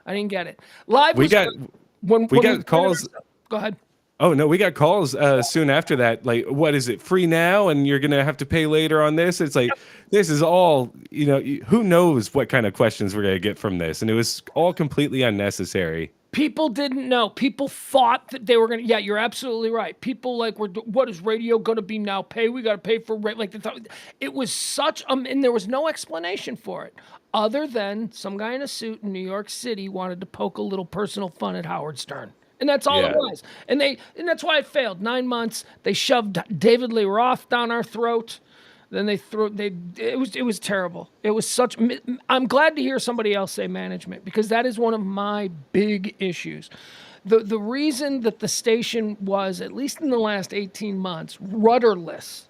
I didn't get it. Live. We got calls. Go ahead. Oh no, we got calls soon after that. Like, what is it? Free now, and you're gonna have to pay later on this. It's like this is all who knows what kind of questions we're gonna get from this, and it was all completely unnecessary. People didn't know. People thought that they were going to. Yeah, you're absolutely right. People what is radio going to be now? We got to pay for like they thought. It was such and there was no explanation for it other than some guy in a suit in New York City wanted to poke a little personal fun at Howard Stern. And that's all it was. And that's why it failed. 9 months. They shoved David Lee Roth down our throat. Then it was terrible. It was I'm glad to hear somebody else say management, because that is one of my big issues. The reason that the station was, at least in the last 18 months, rudderless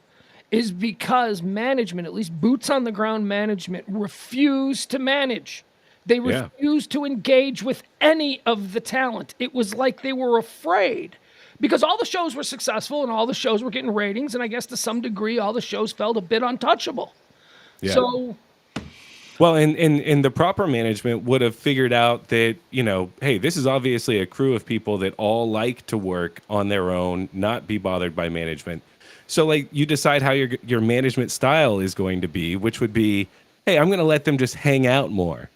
is because management, at least boots on the ground management, refused to manage. They refused to engage with any of the talent. It was like they were afraid. Because all the shows were successful and all the shows were getting ratings, and I guess to some degree all the shows felt a bit untouchable. Yeah. So, well, and the proper management would have figured out that, hey, this is obviously a crew of people that all like to work on their own, not be bothered by management. So, like, you decide how your management style is going to be, which would be, hey, I'm going to let them just hang out more.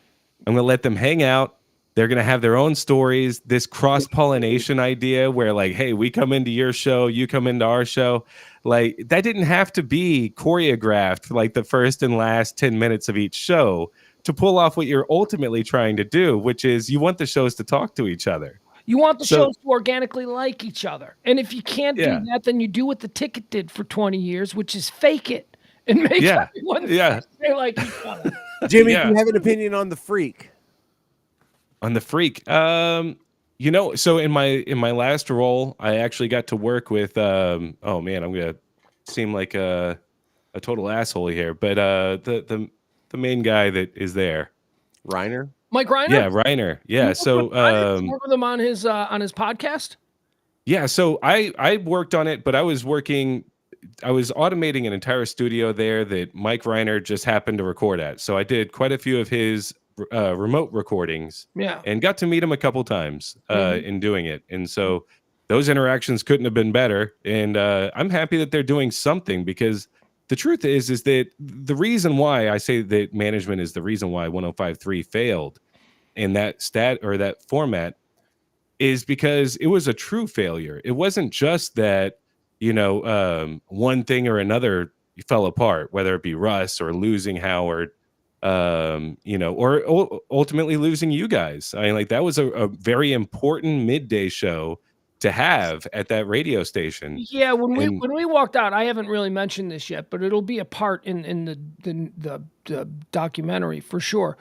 I'm going to let them hang out. They're going to have their own stories, this cross-pollination idea where, like, hey, we come into your show, you come into our show. Like, that didn't have to be choreographed for, like, the first and last 10 minutes of each show to pull off what you're ultimately trying to do, which is you want the shows to talk to each other. You want the shows to organically like each other. And if you can't do that, then you do what the ticket did for 20 years, which is fake it and make everyone say like each other. Jimmy, do you have an opinion on the Freak? On the Freak, so in my last role, I actually got to work with. Oh man, I'm gonna seem like a total asshole here, but the main guy that is there, Reiner, Mike Reiner. Yeah, Reiner. Yeah, so work with him on his podcast. Yeah, so I worked on it, but I was automating an entire studio there that Mike Reiner just happened to record at. So I did quite a few of his remote recordings, and got to meet him a couple times in doing it. And so those interactions couldn't have been better. And I'm happy that they're doing something, because the truth is that the reason why I say that management is the reason why 105.3 failed in that that format is because it was a true failure. It wasn't just that, one thing or another fell apart, whether it be Russ or losing Howard, or ultimately losing you guys. I mean, like, that was a very important midday show to have at that radio station. Yeah, when we walked out, I haven't really mentioned this yet, but it'll be a part in the documentary for sure.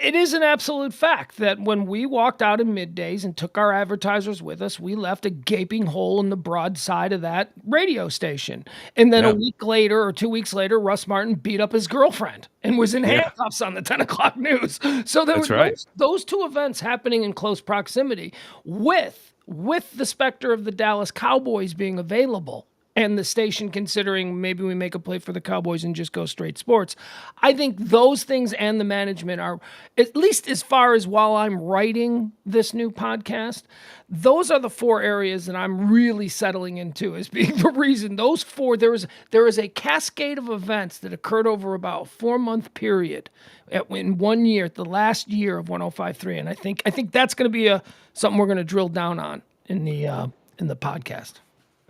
It is an absolute fact that when we walked out in middays and took our advertisers with us, we left a gaping hole in the broad side of that radio station. And then a week later or 2 weeks later, Russ Martin beat up his girlfriend and was in handcuffs on the 10 o'clock news. So there were those two events happening in close proximity with the specter of the Dallas Cowboys being available. And the station considering maybe we make a play for the Cowboys and just go straight sports. I think those things and the management are, at least as far as while I'm writing this new podcast, those are the four areas that I'm really settling into as being the reason. Those four, there is a cascade of events that occurred over about a 4-month period in 1 year, the last year of 105.3. And I think that's going to be something we're going to drill down on in the podcast.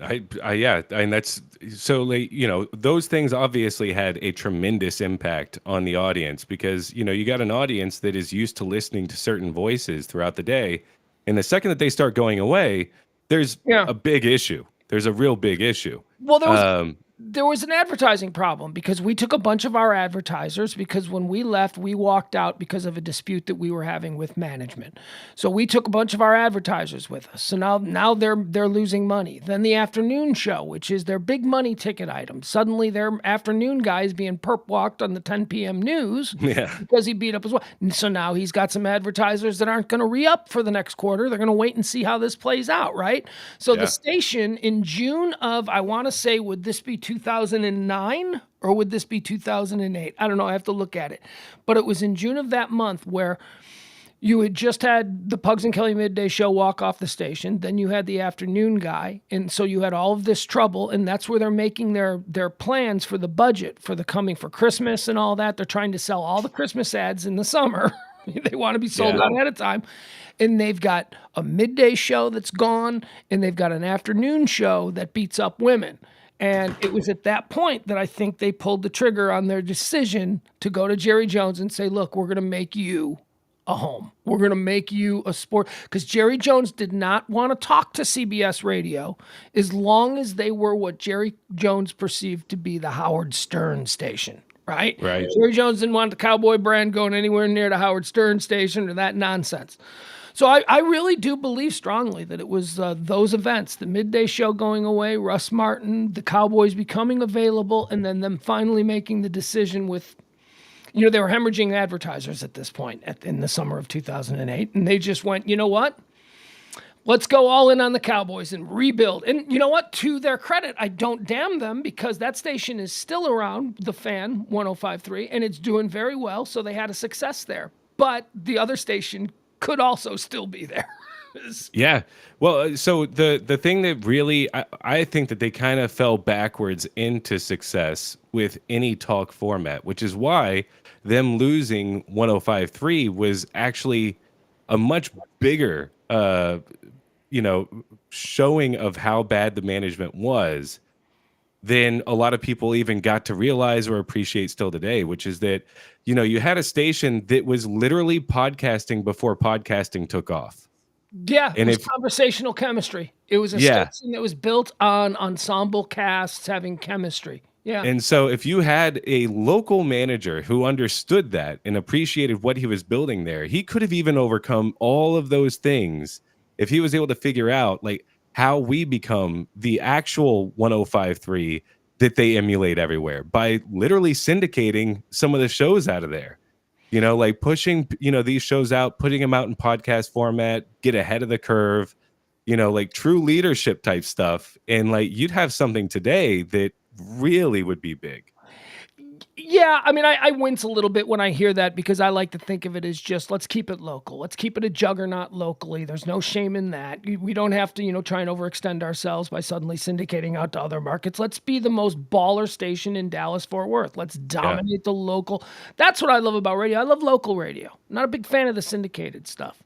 And that's so, like, those things obviously had a tremendous impact on the audience, because, you got an audience that is used to listening to certain voices throughout the day. And the second that they start going away, there's a big issue. There's a real big issue. Well, there was an advertising problem, because we took a bunch of our advertisers, because when we left, we walked out because of a dispute that we were having with management. So we took a bunch of our advertisers with us. So now they're losing money. Then the afternoon show, which is their big money ticket item, suddenly their afternoon guy is being perp walked on the 10 p.m. news because he beat up his wife. So now he's got some advertisers that aren't going to re-up for the next quarter. They're going to wait and see how this plays out, right? So the station in June of, I want to say, would this be 2009 or would this be 2008? I don't know. I have to look at it. But it was in June of that month where You had just had the Pugs and Kelly midday show walk off the station. Then you had the afternoon guy. And so you had all of this trouble. And that's where they're making their plans for the budget for the coming for Christmas and all that. They're trying to sell all the Christmas ads in the summer. They want to be sold out ahead of time. And they've got a midday show that's gone. And they've got an afternoon show that beats up women. And it was at that point that I think they pulled the trigger on their decision to go to Jerry Jones and say, look, we're going to make you a home. We're going to make you a sport. Because Jerry Jones did not want to talk to CBS Radio as long as they were what Jerry Jones perceived to be the Howard Stern station. Right? Jerry Jones didn't want the Cowboy brand going anywhere near the Howard Stern station or that nonsense. So I really do believe strongly that it was those events, the midday show going away, Russ Martin, the Cowboys becoming available, and then them finally making the decision with, they were hemorrhaging advertisers at this point in the summer of 2008. And they just went, you know what? Let's go all in on the Cowboys and rebuild. And you know what? To their credit, I don't damn them because that station is still around, The Fan 105.3, and it's doing very well. So they had a success there. But the other station could also still be there. Yeah. Well, so the thing that really, I think that they kind of fell backwards into success with any talk format, which is why them losing 105.3 was actually a much bigger, showing of how bad the management was than a lot of people even got to realize or appreciate still today, which is that, you had a station that was literally podcasting before podcasting took off. Yeah, and it was conversational chemistry. It was a station that was built on ensemble casts having chemistry. Yeah. And so if you had a local manager who understood that and appreciated what he was building there, he could have even overcome all of those things if he was able to figure out like how we become the actual 105.3 that they emulate everywhere by literally syndicating some of the shows out of there. Like pushing, these shows out, putting them out in podcast format, get ahead of the curve, like true leadership type stuff. And like, you'd have something today that really would be big. Yeah, I mean, I wince a little bit when I hear that because I like to think of it as just, let's keep it local. Let's keep it a juggernaut locally. There's no shame in that. We don't have to, try and overextend ourselves by suddenly syndicating out to other markets. Let's be the most baller station in Dallas-Fort Worth. Let's dominate the local. That's what I love about radio. I love local radio. I'm not a big fan of the syndicated stuff.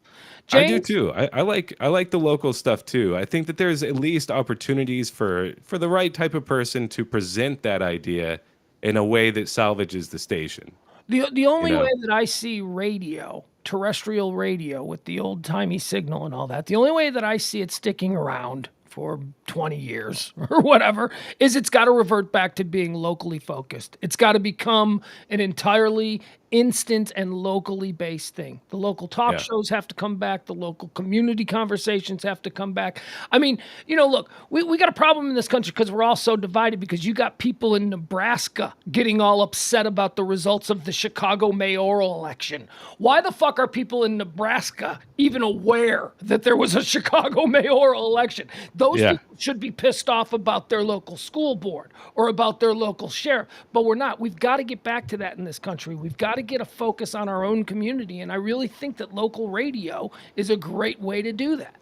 James? I do too. I like the local stuff too. I think that there's at least opportunities for the right type of person to present that idea in a way that salvages the station. The only way that I see radio, terrestrial radio with the old-timey signal and all that, the only way that I see it sticking around for 20 years or whatever is it's got to revert back to being locally focused. It's got to become an entirely instant and locally based thing. The local talk shows have to come back. The local community conversations have to come back. I mean, look, we got a problem in this country because we're all so divided because you got people in Nebraska getting all upset about the results of the Chicago mayoral election. Why the fuck are people in Nebraska even aware that there was a Chicago mayoral election? Those people should be pissed off about their local school board or about their local sheriff, but we're not. We've got to get back to that in this country. We've got to get a focus on our own community, and I really think that local radio is a great way to do that.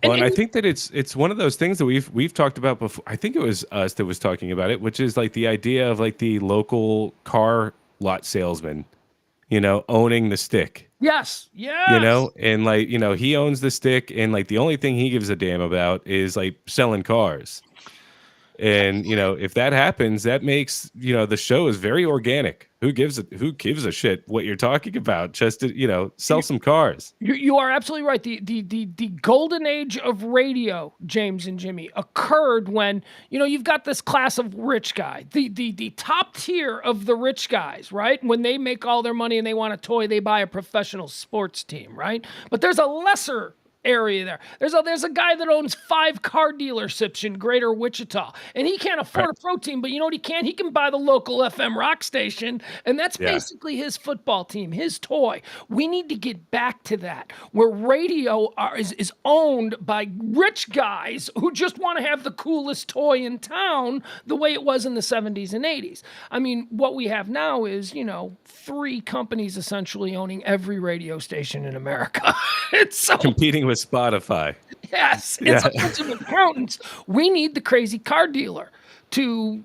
And I think that it's one of those things that we've talked about before. I think it was us that was talking about it, which is like the idea of like the local car lot salesman, owning the stick. Yes. And like, he owns the stick and like the only thing he gives a damn about is like selling cars. And, if that happens, that makes, the show is very organic. Who gives a shit what you're talking about? Just to, sell some cars. You are absolutely right. The golden age of radio, James and Jimmy, occurred when, you've got this class of rich guy, the top tier of the rich guys, right? When they make all their money and they want a toy, they buy a professional sports team, right? But there's a lesser area there. There's a guy that owns 5 car dealerships in Greater Wichita, and he can't afford a protein, but you know what he can? He can buy the local FM rock station, and that's basically his football team, his toy. We need to get back to that, where radio is owned by rich guys who just want to have the coolest toy in town, the way it was in the 70s and 80s. I mean, what we have now is, 3 companies essentially owning every radio station in America. It's so competing with Spotify. Yes, it's a bunch of accountants. We need the crazy car dealer to,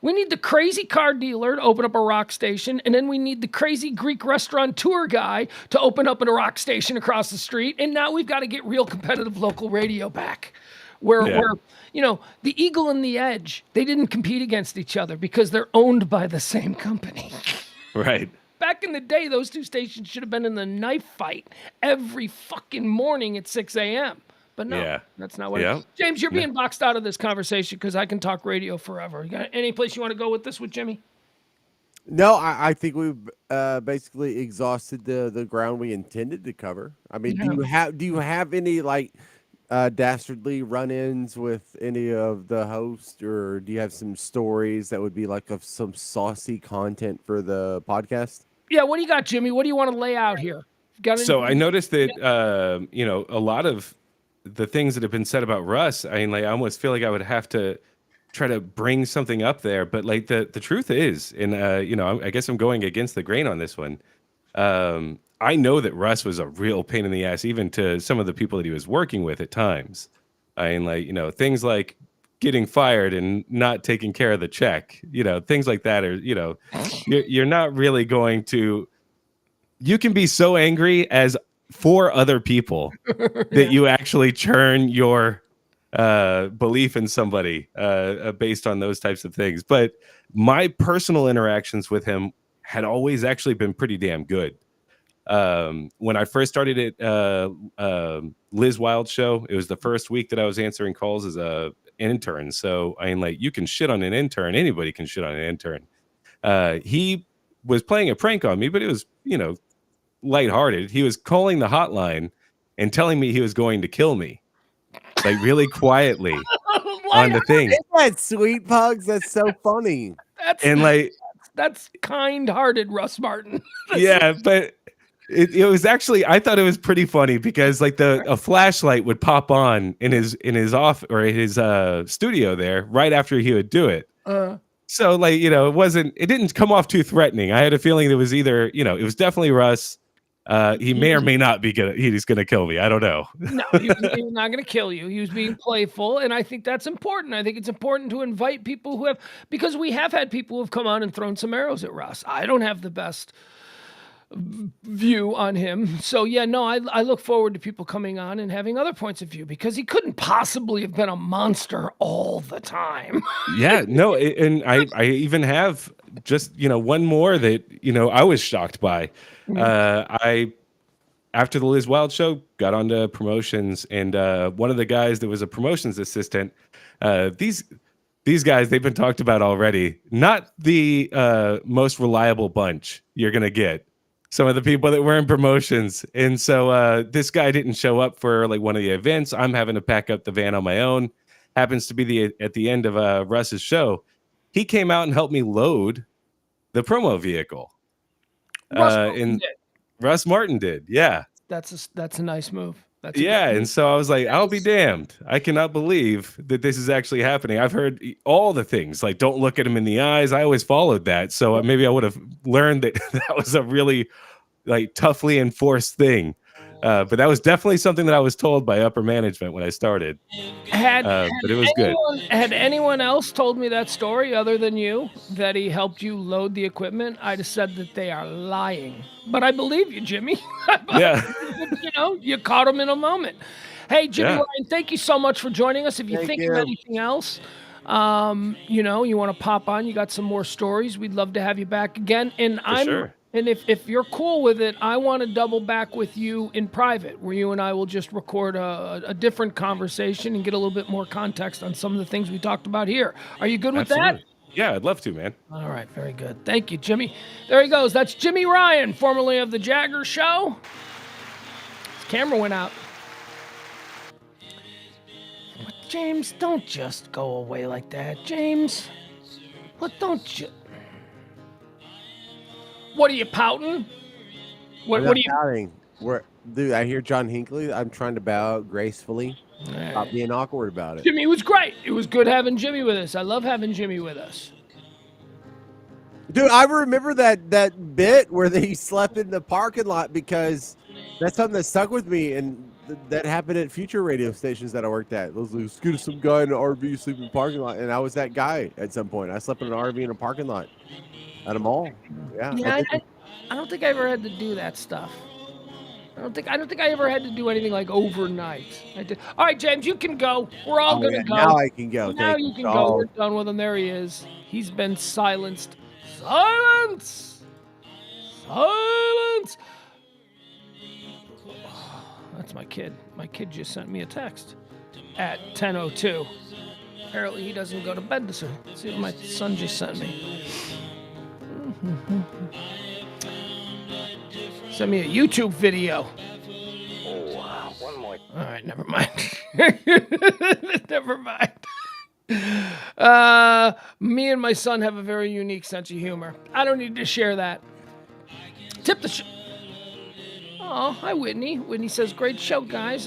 we need the crazy car dealer to open up a rock station, and then we need the crazy Greek restaurateur guy to open up a rock station across the street, and now we've got to get real competitive local radio back. Where the Eagle and the Edge, they didn't compete against each other because they're owned by the same company. Right. Back in the day, those 2 stations should have been in the knife fight every fucking morning at 6 a.m. But no, that's not what it is. James, you're being boxed out of this conversation because I can talk radio forever. You got any place you want to go with this with Jimmy? No, I think we've basically exhausted the ground we intended to cover. I mean, do you have any dastardly run-ins with any of the hosts, or do you have some stories that would be of some saucy content for the podcast? Yeah, what do you got, Jimmy? What do you want to lay out here? So I noticed that a lot of the things that have been said about Russ, I almost feel like I would have to try to bring something up there, but the truth is, and I guess I'm going against the grain on this one. I know that Russ was a real pain in the ass, even to some of the people that he was working with at times. Things like getting fired and not taking care of the check, things like that are, you're not really going to, you can be so angry as for other people that you actually churn your belief in somebody based on those types of things. But my personal interactions with him had always actually been pretty damn good. When I first started at Liz Wild's show, it was the first week that I was answering calls as a intern. So you can shit on an intern. Anybody can shit on an intern. He was playing a prank on me, but it was, lighthearted. He was calling the hotline and telling me he was going to kill me, really quietly on the thing. Isn't that sweet, Pugs? That's so funny. That's kind-hearted, Russ Martin. Yeah, but it was actually, I thought it was pretty funny because a flashlight would pop on in his off or his studio there right after he would do it. So it didn't come off too threatening. I had a feeling it was either, it was definitely Russ. He may or may not be he's gonna kill me. I don't know. No, he was not gonna kill you. He was being playful, and I think that's important. I think it's important to invite people because we have had people who have come on and thrown some arrows at Russ. I don't have the best view on him. So I look forward to people coming on and having other points of view because he couldn't possibly have been a monster all the time. Yeah, no, and I even have just one more that I was shocked by. I after the Liz Wild show got onto promotions, and one of the guys that was a promotions assistant, these guys, they've been talked about already. Not the most reliable bunch you're gonna get. Some of the people that were in promotions. And so this guy didn't show up for one of the events. I'm having to pack up the van on my own. Happens to be at the end of Russ's show. He came out and helped me load the promo vehicle. Russ Martin did. Yeah. That's a nice move. And so I was like, I'll be damned. I cannot believe that this is actually happening. I've heard all the things, don't look at him in the eyes. I always followed that. So maybe I would have learned that that was a really toughly enforced thing. But that was definitely something that I was told by upper management when I started. But it was good. Had anyone else told me that story other than you, that he helped you load the equipment, I'd have said that they are lying. But I believe you, Jimmy. Yeah. You caught him in a moment. Hey, Jimmy Ryan, thank you so much for joining us. If you think of anything else, you want to pop on, you got some more stories, we'd love to have you back again. And Sure. And if you're cool with it, I want to double back with you in private, where you and I will just record a different conversation and get a little bit more context on some of the things we talked about here. Are you good with that? Yeah, I'd love to, man. All right, very good. Thank you, Jimmy. There he goes. That's Jimmy Ryan, formerly of The Jagger Show. His camera went out. James, don't just go away like that, James. What? Don't you? What are you pouting? What are you pouting? Dude, I hear John Hinckley. I'm trying to bow out gracefully. Stop being awkward about it. Jimmy was great. It was good having Jimmy with us. I love having Jimmy with us. Dude, I remember that bit where they slept in the parking lot because that's something that stuck with me, and that happened at future radio stations that I worked at. Those like, scoot some guy in an RV sleep in the parking lot, and I was that guy at some point. I slept in an RV in a parking lot at a mall. Yeah, I don't think I ever had to do that stuff. I don't think I ever had to do anything like overnight. I did. All right, James, you can go. We're all gonna go. Now I can go. Now you can go. We're done with him. There he is. He's been silenced. Silence! Silence! That's my kid. My kid just sent me a text at 10:02. Apparently he doesn't go to bed this soon. See what my son just sent me. Send me a YouTube video. Oh, wow. One more. All right, never mind. Never mind. Me and my son have a very unique sense of humor. I don't need to share that. Tip the show. Oh, hi, Whitney. Whitney says, great show, guys.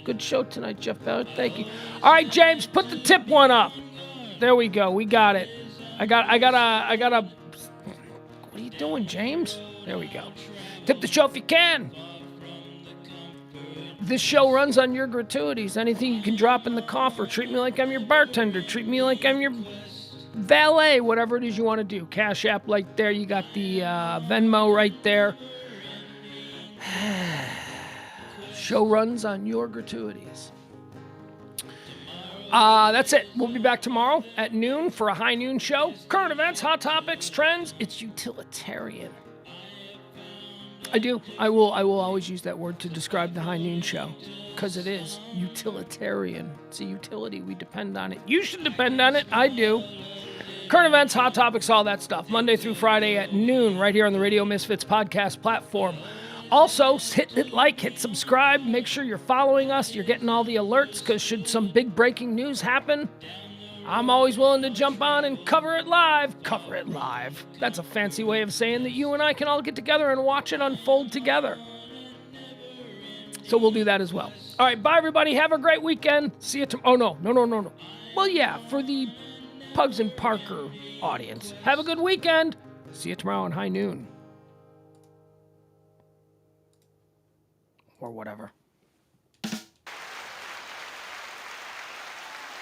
Good show tonight, Jeff Ballard. Thank you. All right, James, put the tip one up. There we go. We got it. I got a. What are you doing, James? There we go. Tip the show if you can. This show runs on your gratuities. Anything you can drop in the coffer. Treat me like I'm your bartender. Treat me like I'm your valet. Whatever it is you want to do. Cash App right there. You got the Venmo right there. Show runs on your gratuities. That's it. We'll be back tomorrow at noon for a high noon show. Current events, hot topics, trends. It's utilitarian. I do. I will always use that word to describe the high noon show because it is utilitarian. It's a utility. We depend on it. You should depend on it. I do. Current events, hot topics, all that stuff. Monday through Friday at noon right here on the Radio Misfits podcast platform. Also, hit subscribe. Make sure you're following us. You're getting all the alerts because should some big breaking news happen, I'm always willing to jump on and cover it live. Cover it live. That's a fancy way of saying that you and I can all get together and watch it unfold together. So we'll do that as well. All right, bye, everybody. Have a great weekend. See you tomorrow. Oh, no. Well, yeah, for the Pugs and Parker audience. Have a good weekend. See you tomorrow on high noon. Or whatever.